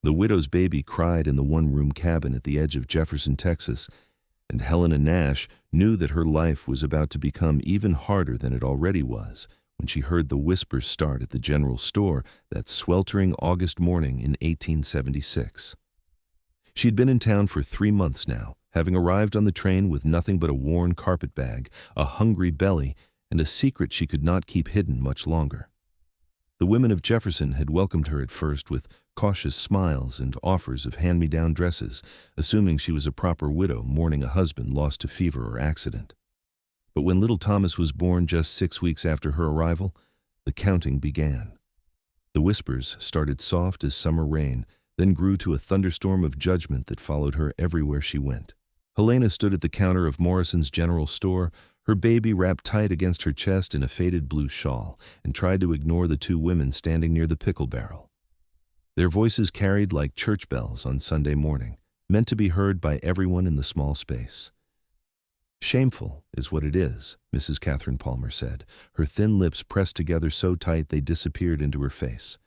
The widow's baby cried in the one-room cabin at the edge of Jefferson, Texas, and Helena Nash knew that her life was about to become even harder than it already was when she heard the whispers start at the general store that sweltering August morning in 1876. She'd been in town for 3 months now, having arrived on the train with nothing but a worn carpet bag, a hungry belly, and a secret she could not keep hidden much longer. The women of Jefferson had welcomed her at first with cautious smiles and offers of hand-me-down dresses, assuming she was a proper widow mourning a husband lost to fever or accident. But when little Thomas was born just 6 weeks after her arrival, the counting began. The whispers started soft as summer rain, then grew to a thunderstorm of judgment that followed her everywhere she went. Helena stood at the counter of Morrison's general store, her baby wrapped tight against her chest in a faded blue shawl, and tried to ignore the 2 women standing near the pickle barrel. Their voices carried like church bells on Sunday morning, meant to be heard by everyone in the small space. "Shameful is what it is," Mrs. Catherine Palmer said, her thin lips pressed together so tight they disappeared into her face.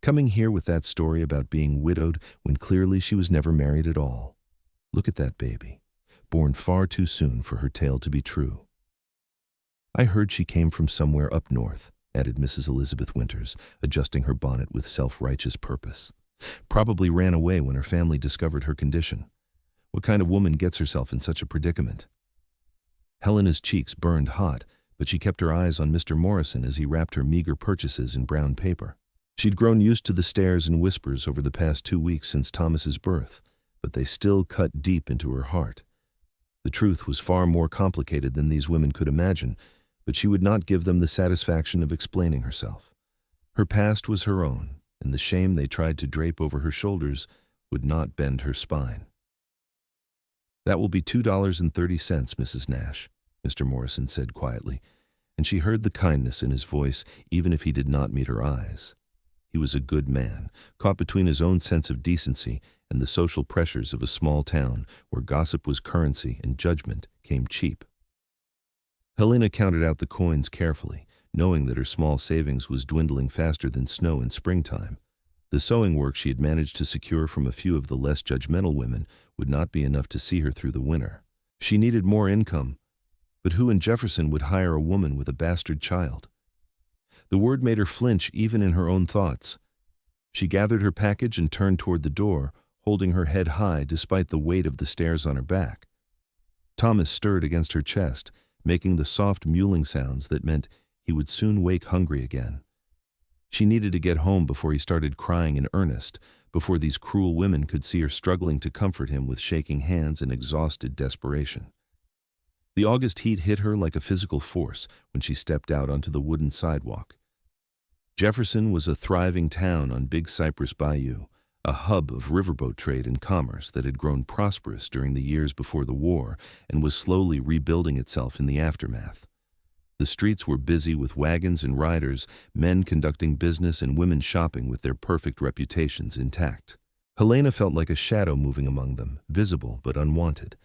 "Coming here with that story about being widowed when clearly she was never married at all. Look at that baby, born far too soon for her tale to be true." "I heard she came from somewhere up north," added Mrs. Elizabeth Winters, adjusting her bonnet with self-righteous purpose. "Probably ran away when her family discovered her condition. What kind of woman gets herself in such a predicament?" Helena's cheeks burned hot, but she kept her eyes on Mr. Morrison as he wrapped her meager purchases in brown paper. She'd grown used to the stares and whispers over the past 2 weeks since Thomas's birth, but they still cut deep into her heart. The truth was far more complicated than these women could imagine, but she would not give them the satisfaction of explaining herself. Her past was her own, and the shame they tried to drape over her shoulders would not bend her spine. "That will be $2.30, Mrs. Nash," Mr. Morrison said quietly, and she heard the kindness in his voice even if he did not meet her eyes. He was a good man, caught between his own sense of decency and the social pressures of a small town where gossip was currency and judgment came cheap. Helena counted out the coins carefully, knowing that her small savings was dwindling faster than snow in springtime. The sewing work she had managed to secure from a few of the less judgmental women would not be enough to see her through the winter. She needed more income, but who in Jefferson would hire a woman with a bastard child? The word made her flinch even in her own thoughts. She gathered her package and turned toward the door, holding her head high despite the weight of the stairs on her back. Thomas stirred against her chest, making the soft mewling sounds that meant he would soon wake hungry again. She needed to get home before he started crying in earnest, before these cruel women could see her struggling to comfort him with shaking hands and exhausted desperation. The August heat hit her like a physical force when she stepped out onto the wooden sidewalk. Jefferson was a thriving town on Big Cypress Bayou, a hub of riverboat trade and commerce that had grown prosperous during the years before the war and was slowly rebuilding itself in the aftermath. The streets were busy with wagons and riders, men conducting business and women shopping with their perfect reputations intact. Helena felt like a shadow moving among them, visible but unwanted.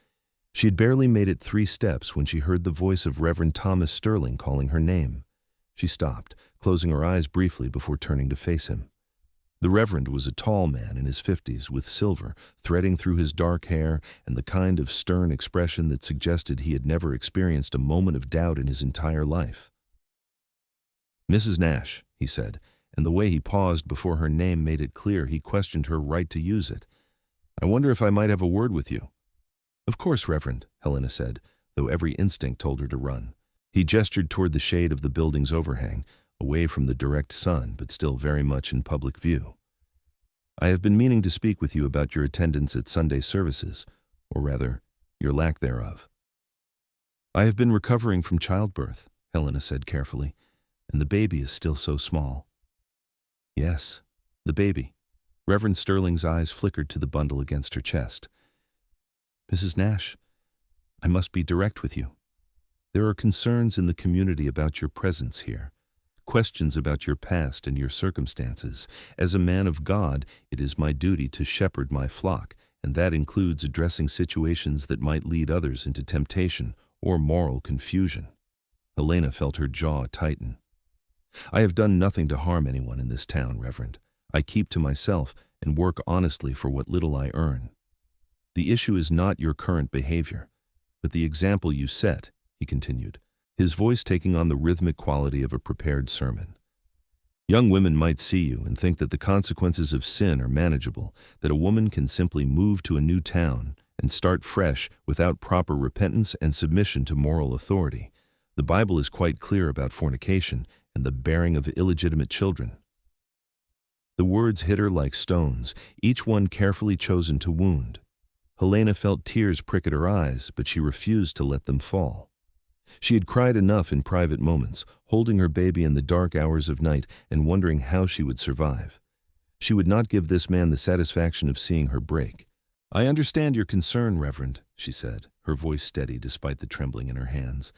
She had barely made it 3 steps when she heard the voice of Reverend Thomas Sterling calling her name. She stopped, closing her eyes briefly before turning to face him. The Reverend was a tall man in his 50s with silver threading through his dark hair and the kind of stern expression that suggested he had never experienced a moment of doubt in his entire life. "Mrs. Nash," he said, and the way he paused before her name made it clear he questioned her right to use it. "I wonder if I might have a word with you." "Of course, Reverend," Helena said, though every instinct told her to run. He gestured toward the shade of the building's overhang, away from the direct sun, but still very much in public view. "I have been meaning to speak with you about your attendance at Sunday services, or rather, your lack thereof." "I have been recovering from childbirth," Helena said carefully, "and the baby is still so small." "Yes, the baby." Reverend Sterling's eyes flickered to the bundle against her chest. "Mrs. Nash, I must be direct with you. There are concerns in the community about your presence here. Questions about your past and your circumstances. As a man of God, it is my duty to shepherd my flock, and that includes addressing situations that might lead others into temptation or moral confusion." Helena felt her jaw tighten. "I have done nothing to harm anyone in this town, Reverend. I keep to myself, and work honestly for what little I earn. The issue is not your current behavior, but the example you set," he continued, his voice taking on the rhythmic quality of a prepared sermon. "Young women might see you and think that the consequences of sin are manageable, that a woman can simply move to a new town and start fresh without proper repentance and submission to moral authority. The Bible is quite clear about fornication and the bearing of illegitimate children." The words hit her like stones, each one carefully chosen to wound. Helena felt tears prick at her eyes, but she refused to let them fall. She had cried enough in private moments, holding her baby in the dark hours of night and wondering how she would survive. She would not give this man the satisfaction of seeing her break. "I understand your concern, Reverend," she said, her voice steady despite the trembling in her hands.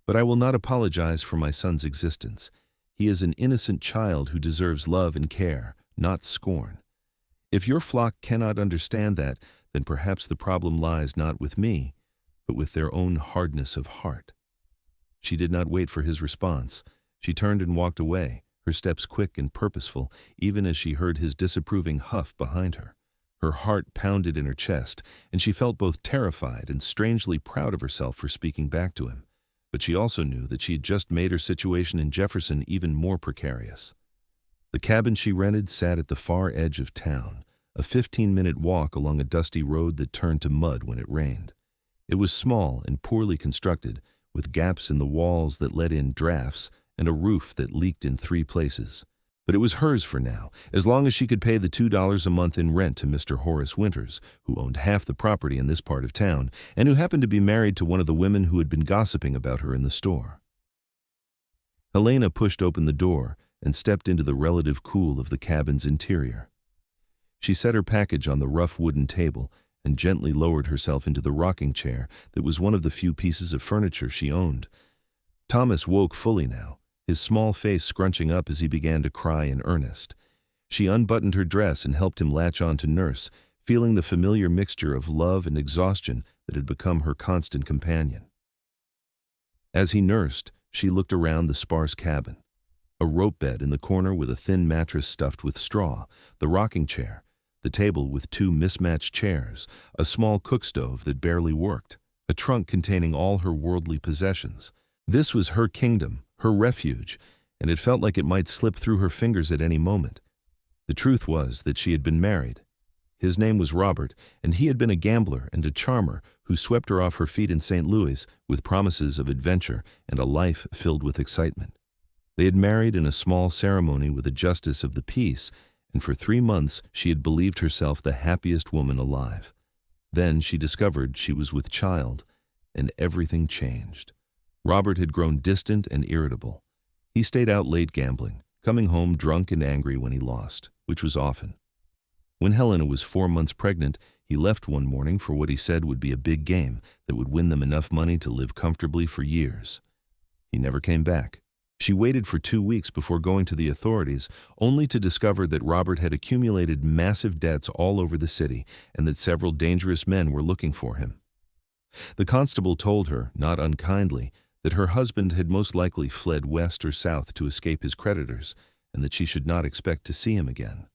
"But I will not apologize for my son's existence. He is an innocent child who deserves love and care, not scorn. If your flock cannot understand that, then perhaps the problem lies not with me, but with their own hardness of heart." She did not wait for his response. She turned and walked away, her steps quick and purposeful, even as she heard his disapproving huff behind her. Her heart pounded in her chest, and she felt both terrified and strangely proud of herself for speaking back to him. But she also knew that she had just made her situation in Jefferson even more precarious. The cabin she rented sat at the far edge of town, a 15-minute walk along a dusty road that turned to mud when it rained. It was small and poorly constructed, with gaps in the walls that let in drafts and a roof that leaked in 3 places. But it was hers for now, as long as she could pay the $2 a month in rent to Mr. Horace Winters, who owned half the property in this part of town, and who happened to be married to one of the women who had been gossiping about her in the store. Helena pushed open the door and stepped into the relative cool of the cabin's interior. She set her package on the rough wooden table and gently lowered herself into the rocking chair that was one of the few pieces of furniture she owned. Thomas woke fully now, his small face scrunching up as he began to cry in earnest. She unbuttoned her dress and helped him latch on to nurse, feeling the familiar mixture of love and exhaustion that had become her constant companion. As he nursed, she looked around the sparse cabin. A rope bed in the corner with a thin mattress stuffed with straw, the rocking chair, the table with 2 mismatched chairs, a small cook stove that barely worked, a trunk containing all her worldly possessions. This was her kingdom, her refuge, and it felt like it might slip through her fingers at any moment. The truth was that she had been married. His name was Robert, and he had been a gambler and a charmer who swept her off her feet in St. Louis with promises of adventure and a life filled with excitement. They had married in a small ceremony with a justice of the peace, and for 3 months she had believed herself the happiest woman alive. Then she discovered she was with child, and everything changed. Robert had grown distant and irritable. He stayed out late gambling, coming home drunk and angry when he lost, which was often. When Helena was 4 months pregnant, he left one morning for what he said would be a big game that would win them enough money to live comfortably for years. He never came back. She waited for 2 weeks before going to the authorities, only to discover that Robert had accumulated massive debts all over the city and that several dangerous men were looking for him. The constable told her, not unkindly, that her husband had most likely fled west or south to escape his creditors, and that she should not expect to see him again.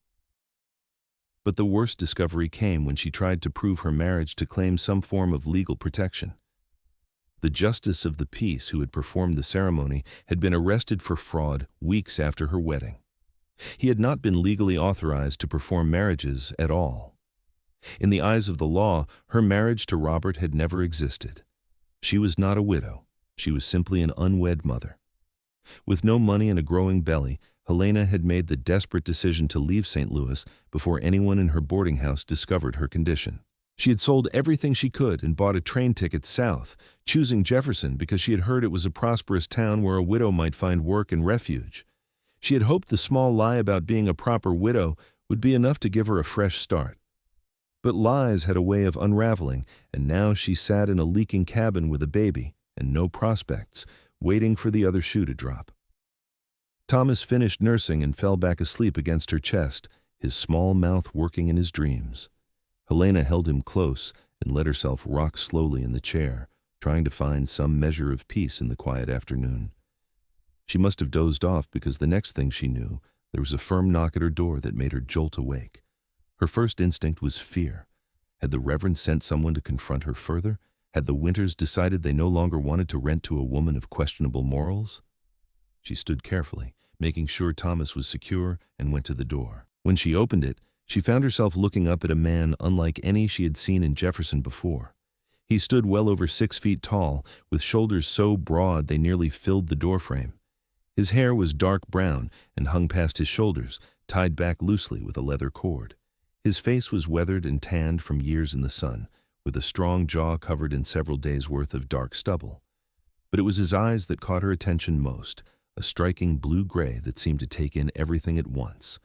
But the worst discovery came when she tried to prove her marriage to claim some form of legal protection. The justice of the peace who had performed the ceremony had been arrested for fraud weeks after her wedding. He had not been legally authorized to perform marriages at all. In the eyes of the law, her marriage to Robert had never existed. She was not a widow. She was simply an unwed mother. With no money and a growing belly, Helena had made the desperate decision to leave St. Louis before anyone in her boarding house discovered her condition. She had sold everything she could and bought a train ticket south, choosing Jefferson because she had heard it was a prosperous town where a widow might find work and refuge. She had hoped the small lie about being a proper widow would be enough to give her a fresh start. But lies had a way of unraveling, and now she sat in a leaking cabin with a baby and no prospects, waiting for the other shoe to drop. Thomas finished nursing and fell back asleep against her chest, his small mouth working in his dreams. Helena held him close and let herself rock slowly in the chair, trying to find some measure of peace in the quiet afternoon. She must have dozed off because the next thing she knew, there was a firm knock at her door that made her jolt awake. Her first instinct was fear. Had the Reverend sent someone to confront her further? Had the Winters decided they no longer wanted to rent to a woman of questionable morals? She stood carefully, making sure Thomas was secure, and went to the door. When she opened it, she found herself looking up at a man unlike any she had seen in Jefferson before. He stood well over 6 feet tall, with shoulders so broad they nearly filled the doorframe. His hair was dark brown and hung past his shoulders, tied back loosely with a leather cord. His face was weathered and tanned from years in the sun, with a strong jaw covered in several days' worth of dark stubble. But it was his eyes that caught her attention most, a striking blue-gray that seemed to take in everything at once.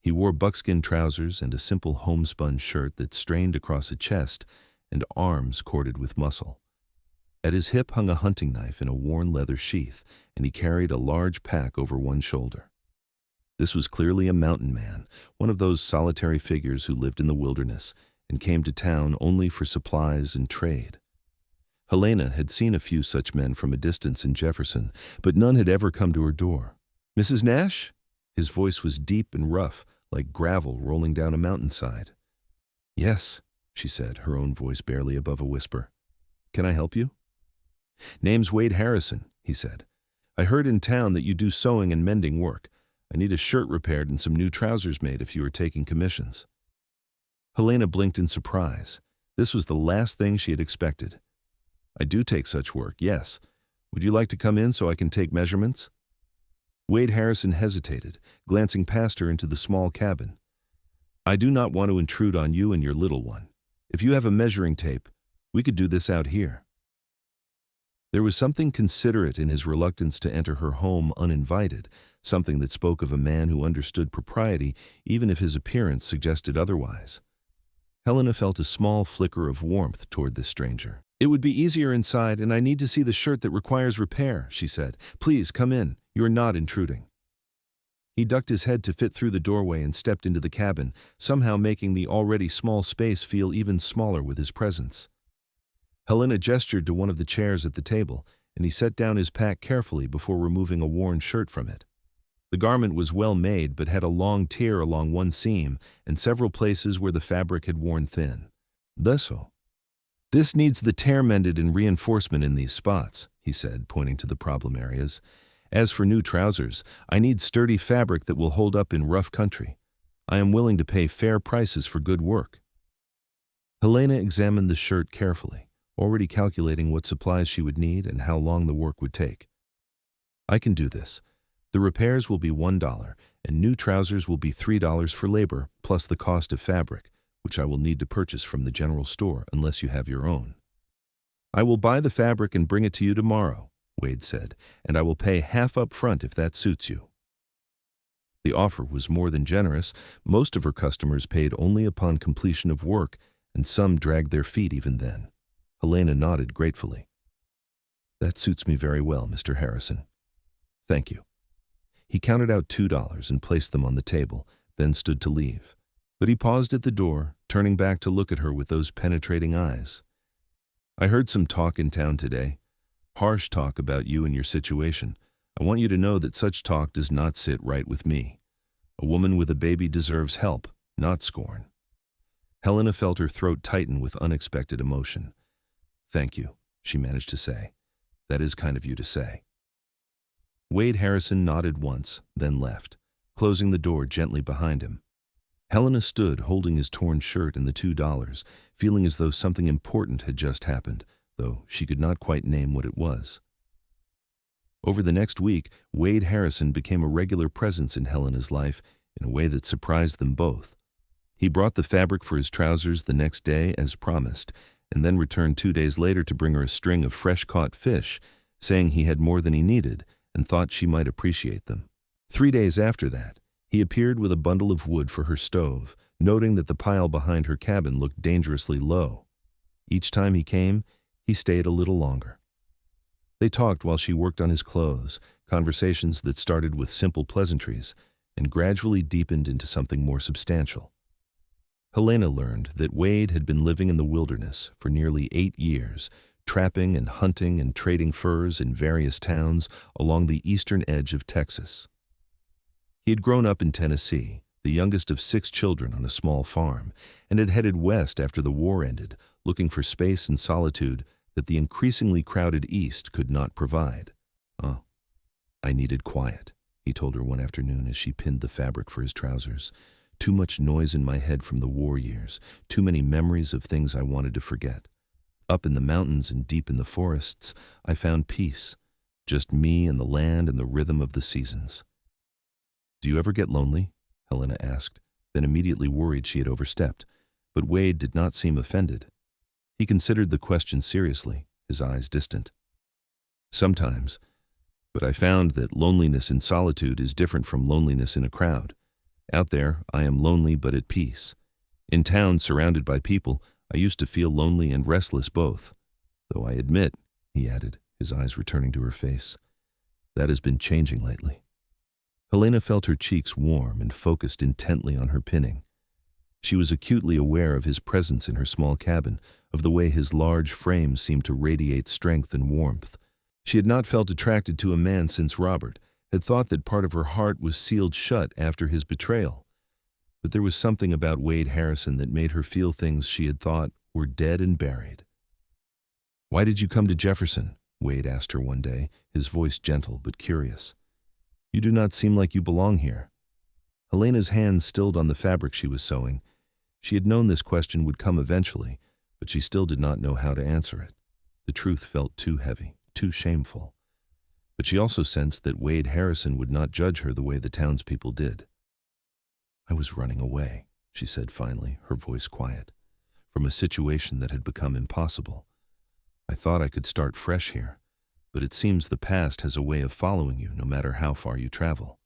He wore buckskin trousers and a simple homespun shirt that strained across a chest and arms corded with muscle. At his hip hung a hunting knife in a worn leather sheath, and he carried a large pack over one shoulder. This was clearly a mountain man, one of those solitary figures who lived in the wilderness and came to town only for supplies and trade. Helena had seen a few such men from a distance in Jefferson, but none had ever come to her door. "Mrs. Nash?" His voice was deep and rough, like gravel rolling down a mountainside. "Yes," she said, her own voice barely above a whisper. "Can I help you?" "Name's Wade Harrison," he said. "I heard in town that you do sewing and mending work. I need a shirt repaired and some new trousers made if you are taking commissions." Helena blinked in surprise. This was the last thing she had expected. "I do take such work, yes. Would you like to come in so I can take measurements?" Wade Harrison hesitated, glancing past her into the small cabin. "I do not want to intrude on you and your little one. If you have a measuring tape, we could do this out here." There was something considerate in his reluctance to enter her home uninvited, something that spoke of a man who understood propriety even if his appearance suggested otherwise. Helena felt a small flicker of warmth toward this stranger. "It would be easier inside, and I need to see the shirt that requires repair," she said. "Please, come in. You are not intruding." He ducked his head to fit through the doorway and stepped into the cabin, somehow making the already small space feel even smaller with his presence. Helena gestured to one of the chairs at the table, and he set down his pack carefully before removing a worn shirt from it. The garment was well made but had a long tear along one seam and several places where the fabric had worn thin. "This needs the tear mended and reinforcement in these spots," he said, pointing to the problem areas. "As for new trousers, I need sturdy fabric that will hold up in rough country. I am willing to pay fair prices for good work." Helena examined the shirt carefully, already calculating what supplies she would need and how long the work would take. "I can do this. The repairs will be $1, and new trousers will be $3 for labor, plus the cost of fabric, which I will need to purchase from the general store unless you have your own." "I will buy the fabric and bring it to you tomorrow," Wade said, "and I will pay half up front if that suits you." The offer was more than generous. Most of her customers paid only upon completion of work, and some dragged their feet even then. Helena nodded gratefully. "That suits me very well, Mr. Harrison. Thank you." He counted out $2 and placed them on the table, then stood to leave. But he paused at the door, turning back to look at her with those penetrating eyes. "I heard some talk in town today. Harsh talk about you and your situation. I want you to know that such talk does not sit right with me. A woman with a baby deserves help, not scorn." Helena felt her throat tighten with unexpected emotion. "Thank you," she managed to say. "That is kind of you to say." Wade Harrison nodded once, then left, closing the door gently behind him. Helena stood holding his torn shirt and the $2, feeling as though something important had just happened, though she could not quite name what it was. Over the next week, Wade Harrison became a regular presence in Helena's life in a way that surprised them both. He brought the fabric for his trousers the next day as promised, and then returned 2 days later to bring her a string of fresh-caught fish, saying he had more than he needed and thought she might appreciate them. 3 days after that, he appeared with a bundle of wood for her stove, noting that the pile behind her cabin looked dangerously low. Each time he came, he stayed a little longer. They talked while she worked on his clothes, conversations that started with simple pleasantries and gradually deepened into something more substantial. Helena learned that Wade had been living in the wilderness for nearly 8 years, trapping and hunting and trading furs in various towns along the eastern edge of Texas. He had grown up in Tennessee, the youngest of 6 children on a small farm, and had headed west after the war ended, looking for space and solitude that the increasingly crowded East could not provide. "Oh, I needed quiet," he told her one afternoon as she pinned the fabric for his trousers. "Too much noise in my head from the war years, too many memories of things I wanted to forget. Up in the mountains and deep in the forests, I found peace, just me and the land and the rhythm of the seasons." "Do you ever get lonely?" Helena asked, then immediately worried she had overstepped. But Wade did not seem offended. He considered the question seriously, his eyes distant. "Sometimes, but I found that loneliness in solitude is different from loneliness in a crowd. Out there, I am lonely but at peace. In town, surrounded by people, I used to feel lonely and restless both. Though I admit," he added, his eyes returning to her face, "that has been changing lately." Helena felt her cheeks warm and focused intently on her pinning. She was acutely aware of his presence in her small cabin, of the way his large frame seemed to radiate strength and warmth. She had not felt attracted to a man since Robert, had thought that part of her heart was sealed shut after his betrayal. But there was something about Wade Harrison that made her feel things she had thought were dead and buried. "Why did you come to Jefferson?" Wade asked her one day, his voice gentle but curious. "You do not seem like you belong here." Helena's hands stilled on the fabric she was sewing. She had known this question would come eventually, but she still did not know how to answer it. The truth felt too heavy, too shameful. But she also sensed that Wade Harrison would not judge her the way the townspeople did. "I was running away," she said finally, her voice quiet, "from a situation that had become impossible. I thought I could start fresh here, but it seems the past has a way of following you no matter how far you travel."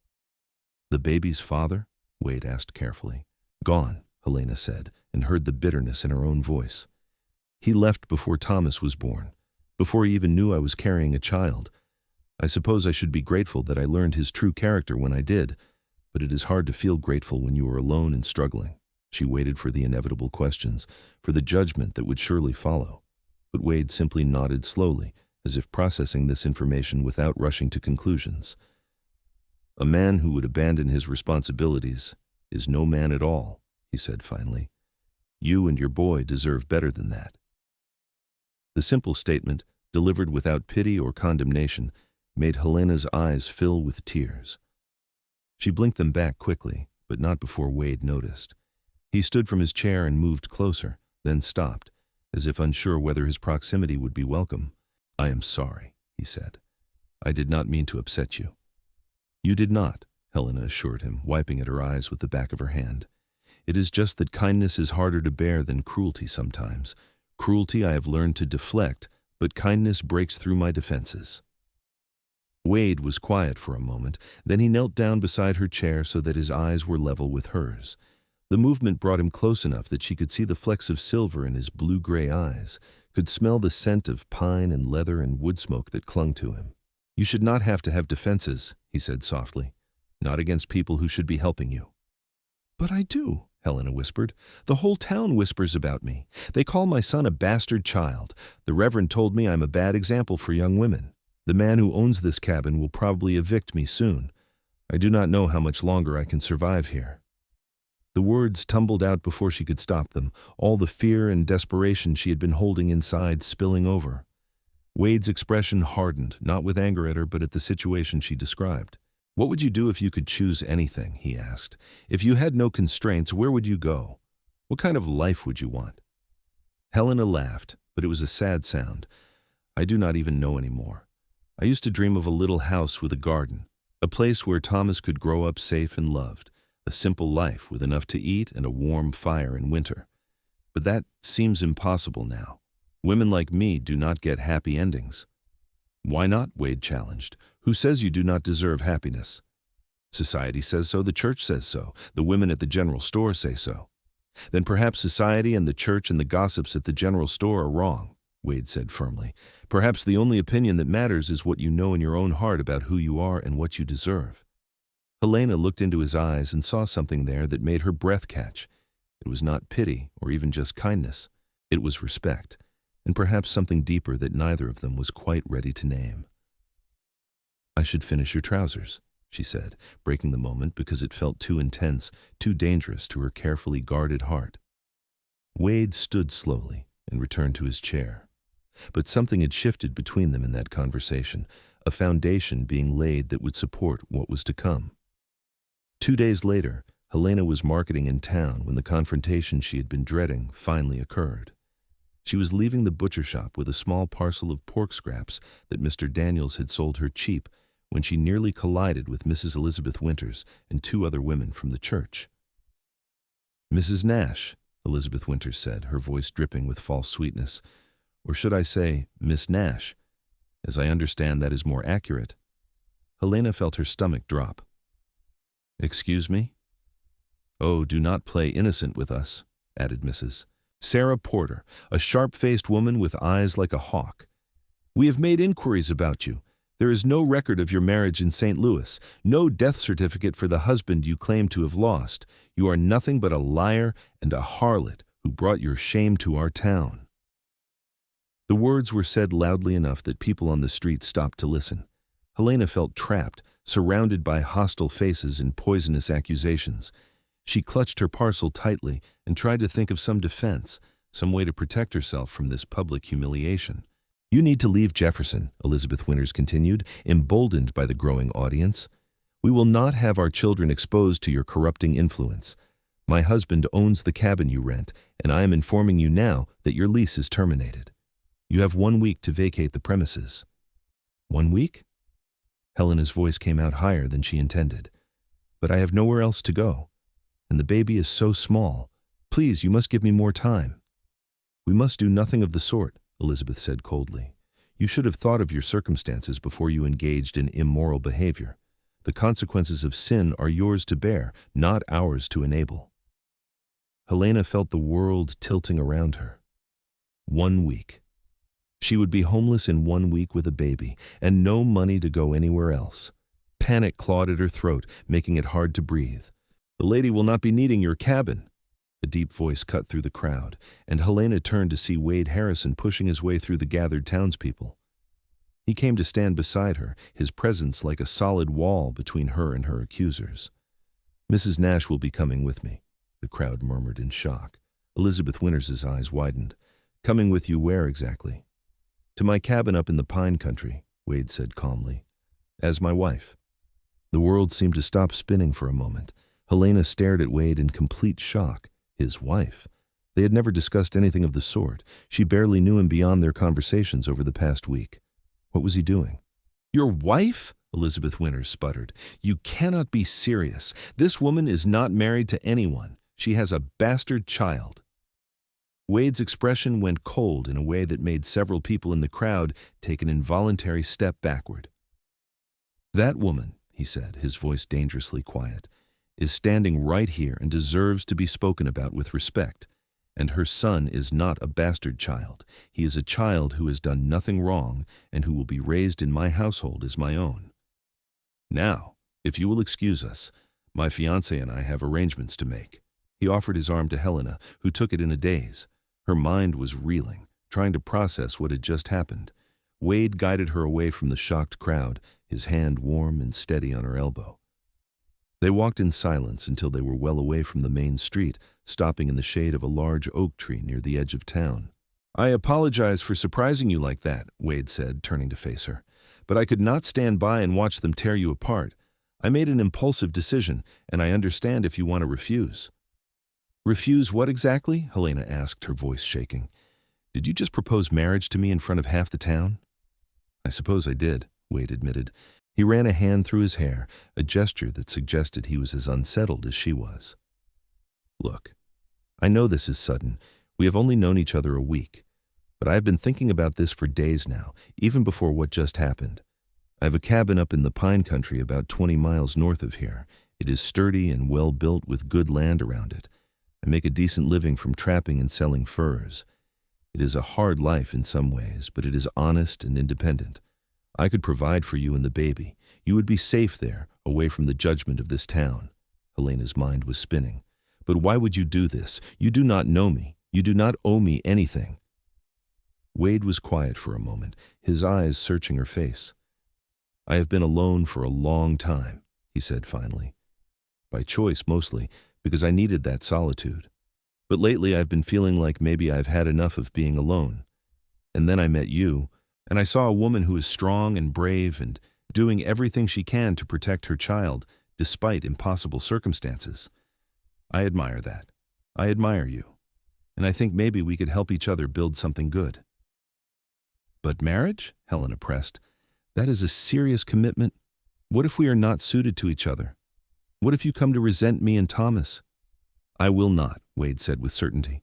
"The baby's father?" Wade asked carefully. "Gone," Helena said, and heard the bitterness in her own voice. "He left before Thomas was born, before he even knew I was carrying a child. I suppose I should be grateful that I learned his true character when I did, but it is hard to feel grateful when you are alone and struggling." She waited for the inevitable questions, for the judgment that would surely follow. But Wade simply nodded slowly, as if processing this information without rushing to conclusions. "A man who would abandon his responsibilities is no man at all," he said finally. "You and your boy deserve better than that." The simple statement, delivered without pity or condemnation, made Helena's eyes fill with tears. She blinked them back quickly, but not before Wade noticed. He stood from his chair and moved closer, then stopped, as if unsure whether his proximity would be welcome. "I am sorry," he said. "I did not mean to upset you." "You did not," Helena assured him, wiping at her eyes with the back of her hand. "It is just that kindness is harder to bear than cruelty sometimes. Cruelty I have learned to deflect, but kindness breaks through my defenses." Wade was quiet for a moment, then he knelt down beside her chair so that his eyes were level with hers. The movement brought him close enough that she could see the flecks of silver in his blue-gray eyes, could smell the scent of pine and leather and wood smoke that clung to him. "You should not have to have defenses," he said softly, "not against people who should be helping you." "But I do," Helena whispered. "The whole town whispers about me. They call my son a bastard child. The Reverend told me I'm a bad example for young women. The man who owns this cabin will probably evict me soon. I do not know how much longer I can survive here." The words tumbled out before she could stop them, all the fear and desperation she had been holding inside spilling over. Wade's expression hardened, not with anger at her, but at the situation she described. "What would you do if you could choose anything?" he asked. "If you had no constraints, where would you go? What kind of life would you want?" Helena laughed, but it was a sad sound. "I do not even know anymore. I used to dream of a little house with a garden, a place where Thomas could grow up safe and loved, a simple life with enough to eat and a warm fire in winter. But that seems impossible now. Women like me do not get happy endings." "Why not?" Wade challenged. "Who says you do not deserve happiness?" "Society says so, the church says so, the women at the general store say so." "Then perhaps society and the church and the gossips at the general store are wrong," Wade said firmly. "Perhaps the only opinion that matters is what you know in your own heart about who you are and what you deserve." Helena looked into his eyes and saw something there that made her breath catch. It was not pity or even just kindness. It was respect, and perhaps something deeper that neither of them was quite ready to name. "I should finish your trousers," she said, breaking the moment because it felt too intense, too dangerous to her carefully guarded heart. Wade stood slowly and returned to his chair. But something had shifted between them in that conversation, a foundation being laid that would support what was to come. 2 days later, Helena was marketing in town when the confrontation she had been dreading finally occurred. She was leaving the butcher shop with a small parcel of pork scraps that Mr. Daniels had sold her cheap when she nearly collided with Mrs. Elizabeth Winters and 2 other women from the church. "Mrs. Nash," Elizabeth Winters said, her voice dripping with false sweetness. "Or should I say, Miss Nash, as I understand that is more accurate." Helena felt her stomach drop. "Excuse me?" "Oh, do not play innocent with us," added Mrs. Sarah Porter, a sharp-faced woman with eyes like a hawk. "We have made inquiries about you. There is no record of your marriage in St. Louis, no death certificate for the husband you claim to have lost. You are nothing but a liar and a harlot who brought your shame to our town." The words were said loudly enough that people on the street stopped to listen. Helena felt trapped, surrounded by hostile faces and poisonous accusations. She clutched her parcel tightly and tried to think of some defense, some way to protect herself from this public humiliation. "You need to leave Jefferson," Elizabeth Winters continued, emboldened by the growing audience. "We will not have our children exposed to your corrupting influence. My husband owns the cabin you rent, and I am informing you now that your lease is terminated. You have 1 week to vacate the premises." "1 week?" Helena's voice came out higher than she intended. "But I have nowhere else to go. And the baby is so small. Please, you must give me more time." "We must do nothing of the sort," Elizabeth said coldly. "You should have thought of your circumstances before you engaged in immoral behavior. The consequences of sin are yours to bear, not ours to enable." Helena felt the world tilting around her. 1 week. She would be homeless in 1 week with a baby, and no money to go anywhere else. Panic clawed at her throat, making it hard to breathe. "The lady will not be needing your cabin." A deep voice cut through the crowd, and Helena turned to see Wade Harrison pushing his way through the gathered townspeople. He came to stand beside her, his presence like a solid wall between her and her accusers. "Mrs. Nash will be coming with me," the crowd murmured in shock. Elizabeth Winters' eyes widened. "Coming with you where exactly?" "To my cabin up in the pine country," Wade said calmly. "As my wife." The world seemed to stop spinning for a moment. Helena stared at Wade in complete shock. His wife? They had never discussed anything of the sort. She barely knew him beyond their conversations over the past week. What was he doing? "Your wife?" Elizabeth Winters sputtered. "You cannot be serious. This woman is not married to anyone. She has a bastard child." Wade's expression went cold in a way that made several people in the crowd take an involuntary step backward. "That woman," he said, his voice dangerously quiet, "is standing right here and deserves to be spoken about with respect. And her son is not a bastard child. He is a child who has done nothing wrong and who will be raised in my household as my own. Now, if you will excuse us, my fiancé and I have arrangements to make." He offered his arm to Helena, who took it in a daze. Her mind was reeling, trying to process what had just happened. Wade guided her away from the shocked crowd, his hand warm and steady on her elbow. They walked in silence until they were well away from the main street, stopping in the shade of a large oak tree near the edge of town. "I apologize for surprising you like that," Wade said, turning to face her. "But I could not stand by and watch them tear you apart. I made an impulsive decision, and I understand if you want to refuse." "Refuse what exactly?" Helena asked, her voice shaking. "Did you just propose marriage to me in front of half the town?" "I suppose I did," Wade admitted. He ran a hand through his hair, a gesture that suggested he was as unsettled as she was. "Look, I know this is sudden. We have only known each other a week. But I have been thinking about this for days now, even before what just happened. I have a cabin up in the pine country about 20 miles north of here. It is sturdy and well built with good land around it. I make a decent living from trapping and selling furs. It is a hard life in some ways, but it is honest and independent. I could provide for you and the baby. You would be safe there, away from the judgment of this town." Helena's mind was spinning. "But why would you do this? You do not know me. You do not owe me anything." Wade was quiet for a moment, his eyes searching her face. "I have been alone for a long time," he said finally. By choice, mostly, because I needed that solitude. But lately I've been feeling like maybe I've had enough of being alone. And then I met you, and I saw a woman who is strong and brave and doing everything she can to protect her child, despite impossible circumstances. I admire that. I admire you. And I think maybe we could help each other build something good. But marriage? Helena pressed. That is a serious commitment. What if we are not suited to each other? What if you come to resent me and Thomas? I will not, Wade said with certainty.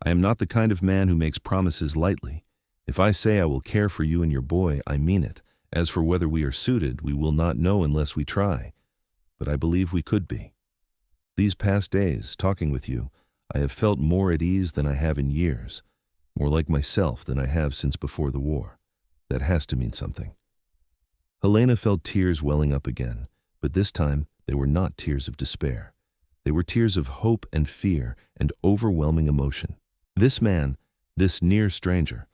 I am not the kind of man who makes promises lightly. If I say I will care for you and your boy, I mean it. As for whether we are suited, we will not know unless we try. But I believe we could be. These past days, talking with you, I have felt more at ease than I have in years, more like myself than I have since before the war. That has to mean something. Helena felt tears welling up again, but this time they were not tears of despair. They were tears of hope and fear and overwhelming emotion. This man, this near stranger,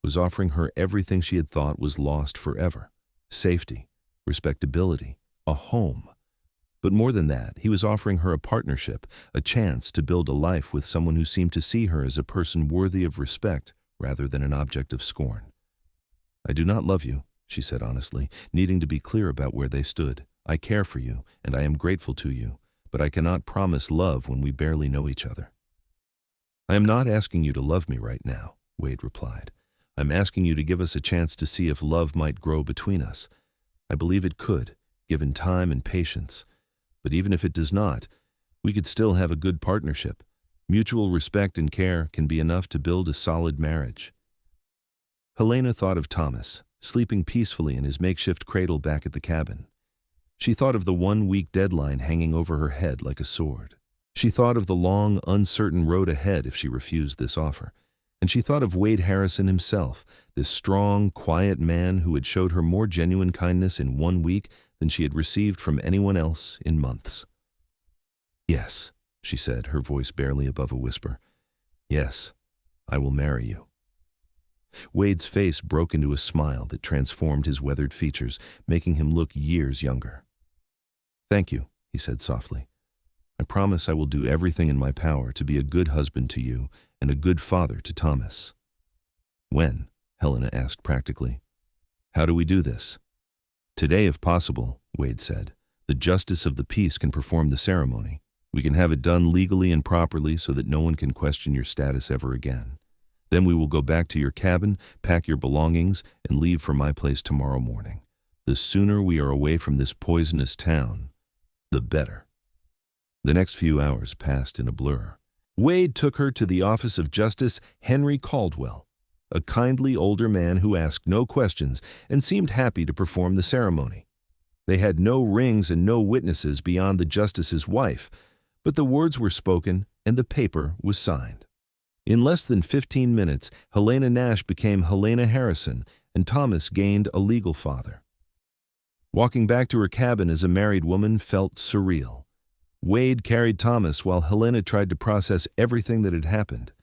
was offering her everything she had thought was lost forever: safety, respectability, a home. But more than that, he was offering her a partnership, a chance to build a life with someone who seemed to see her as a person worthy of respect rather than an object of scorn. I do not love you, she said honestly, needing to be clear about where they stood. I care for you, and I am grateful to you, but I cannot promise love when we barely know each other. I am not asking you to love me right now, Wade replied. I'm asking you to give us a chance to see if love might grow between us. I believe it could, given time and patience. But even if it does not, we could still have a good partnership. Mutual respect and care can be enough to build a solid marriage. Helena thought of Thomas, sleeping peacefully in his makeshift cradle back at the cabin. She thought of the 1-week deadline hanging over her head like a sword. She thought of the long, uncertain road ahead if she refused this offer. And she thought of Wade Harrison himself, this strong, quiet man who had showed her more genuine kindness in 1 week than she had received from anyone else in months. Yes, she said, her voice barely above a whisper. Yes, I will marry you. Wade's face broke into a smile that transformed his weathered features, making him look years younger. Thank you, he said softly. I promise I will do everything in my power to be a good husband to you and a good father to Thomas. When? Helena asked practically. How do we do this? Today, if possible, Wade said. The justice of the peace can perform the ceremony. We can have it done legally and properly so that no one can question your status ever again. Then we will go back to your cabin, pack your belongings, and leave for my place tomorrow morning. The sooner we are away from this poisonous town, the better. The next few hours passed in a blur. Wade took her to the office of Justice Henry Caldwell, a kindly older man who asked no questions and seemed happy to perform the ceremony. They had no rings and no witnesses beyond the justice's wife, but the words were spoken and the paper was signed. In less than 15 minutes, Helena Nash became Helena Harrison, and Thomas gained a legal father. Walking back to her cabin as a married woman felt surreal. Wade carried Thomas while Helena tried to process everything that had happened.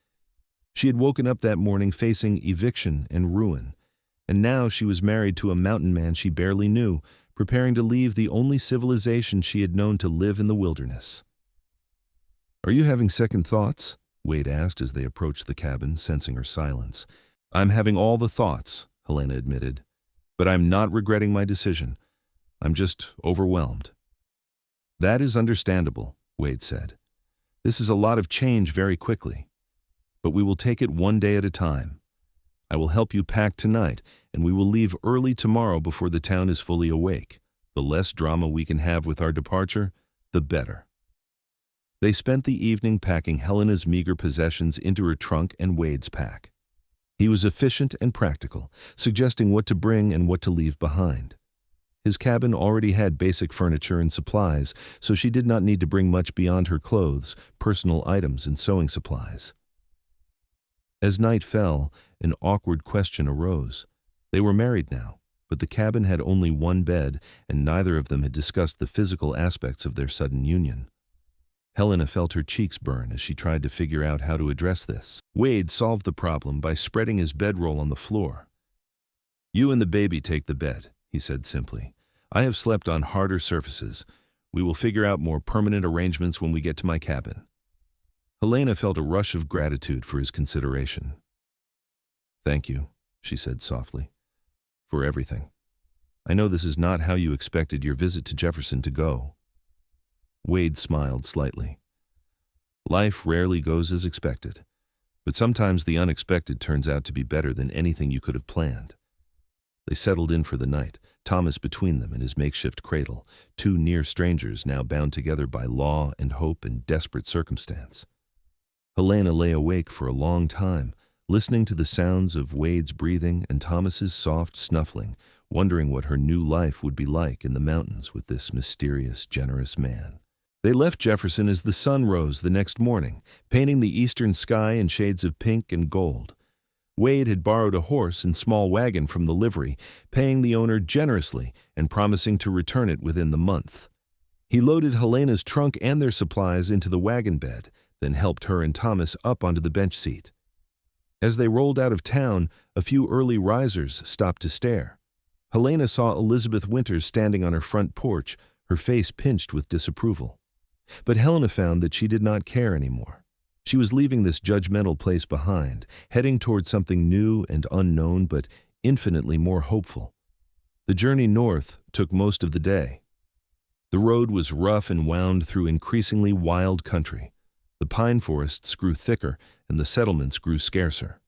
She had woken up that morning facing eviction and ruin, and now she was married to a mountain man she barely knew, preparing to leave the only civilization she had known to live in the wilderness. Are you having second thoughts? Wade asked as they approached the cabin, sensing her silence. I'm having all the thoughts, Helena admitted, but I'm not regretting my decision. I'm just overwhelmed. That is understandable, Wade said. This is a lot of change very quickly. But we will take it one day at a time. I will help you pack tonight, and we will leave early tomorrow before the town is fully awake. The less drama we can have with our departure, the better. They spent the evening packing Helena's meager possessions into her trunk and Wade's pack. He was efficient and practical, suggesting what to bring and what to leave behind. His cabin already had basic furniture and supplies, so she did not need to bring much beyond her clothes, personal items, and sewing supplies. As night fell, an awkward question arose. They were married now, but the cabin had only one bed, and neither of them had discussed the physical aspects of their sudden union. Helena felt her cheeks burn as she tried to figure out how to address this. Wade solved the problem by spreading his bedroll on the floor. You and the baby take the bed, he said simply. I have slept on harder surfaces. We will figure out more permanent arrangements when we get to my cabin." Helena felt a rush of gratitude for his consideration. "Thank you," she said softly, "for everything. I know this is not how you expected your visit to Jefferson to go." Wade smiled slightly. "Life rarely goes as expected, but sometimes the unexpected turns out to be better than anything you could have planned." They settled in for the night, Thomas between them in his makeshift cradle, two near strangers now bound together by law and hope and desperate circumstance. Helena lay awake for a long time, listening to the sounds of Wade's breathing and Thomas's soft snuffling, wondering what her new life would be like in the mountains with this mysterious, generous man. They left Jefferson as the sun rose the next morning, painting the eastern sky in shades of pink and gold. Wade had borrowed a horse and small wagon from the livery, paying the owner generously and promising to return it within the month. He loaded Helena's trunk and their supplies into the wagon bed, then helped her and Thomas up onto the bench seat. As they rolled out of town, a few early risers stopped to stare. Helena saw Elizabeth Winters standing on her front porch, her face pinched with disapproval. But Helena found that she did not care anymore. She was leaving this judgmental place behind, heading toward something new and unknown, but infinitely more hopeful. The journey north took most of the day. The road was rough and wound through increasingly wild country. The pine forests grew thicker and the settlements grew scarcer.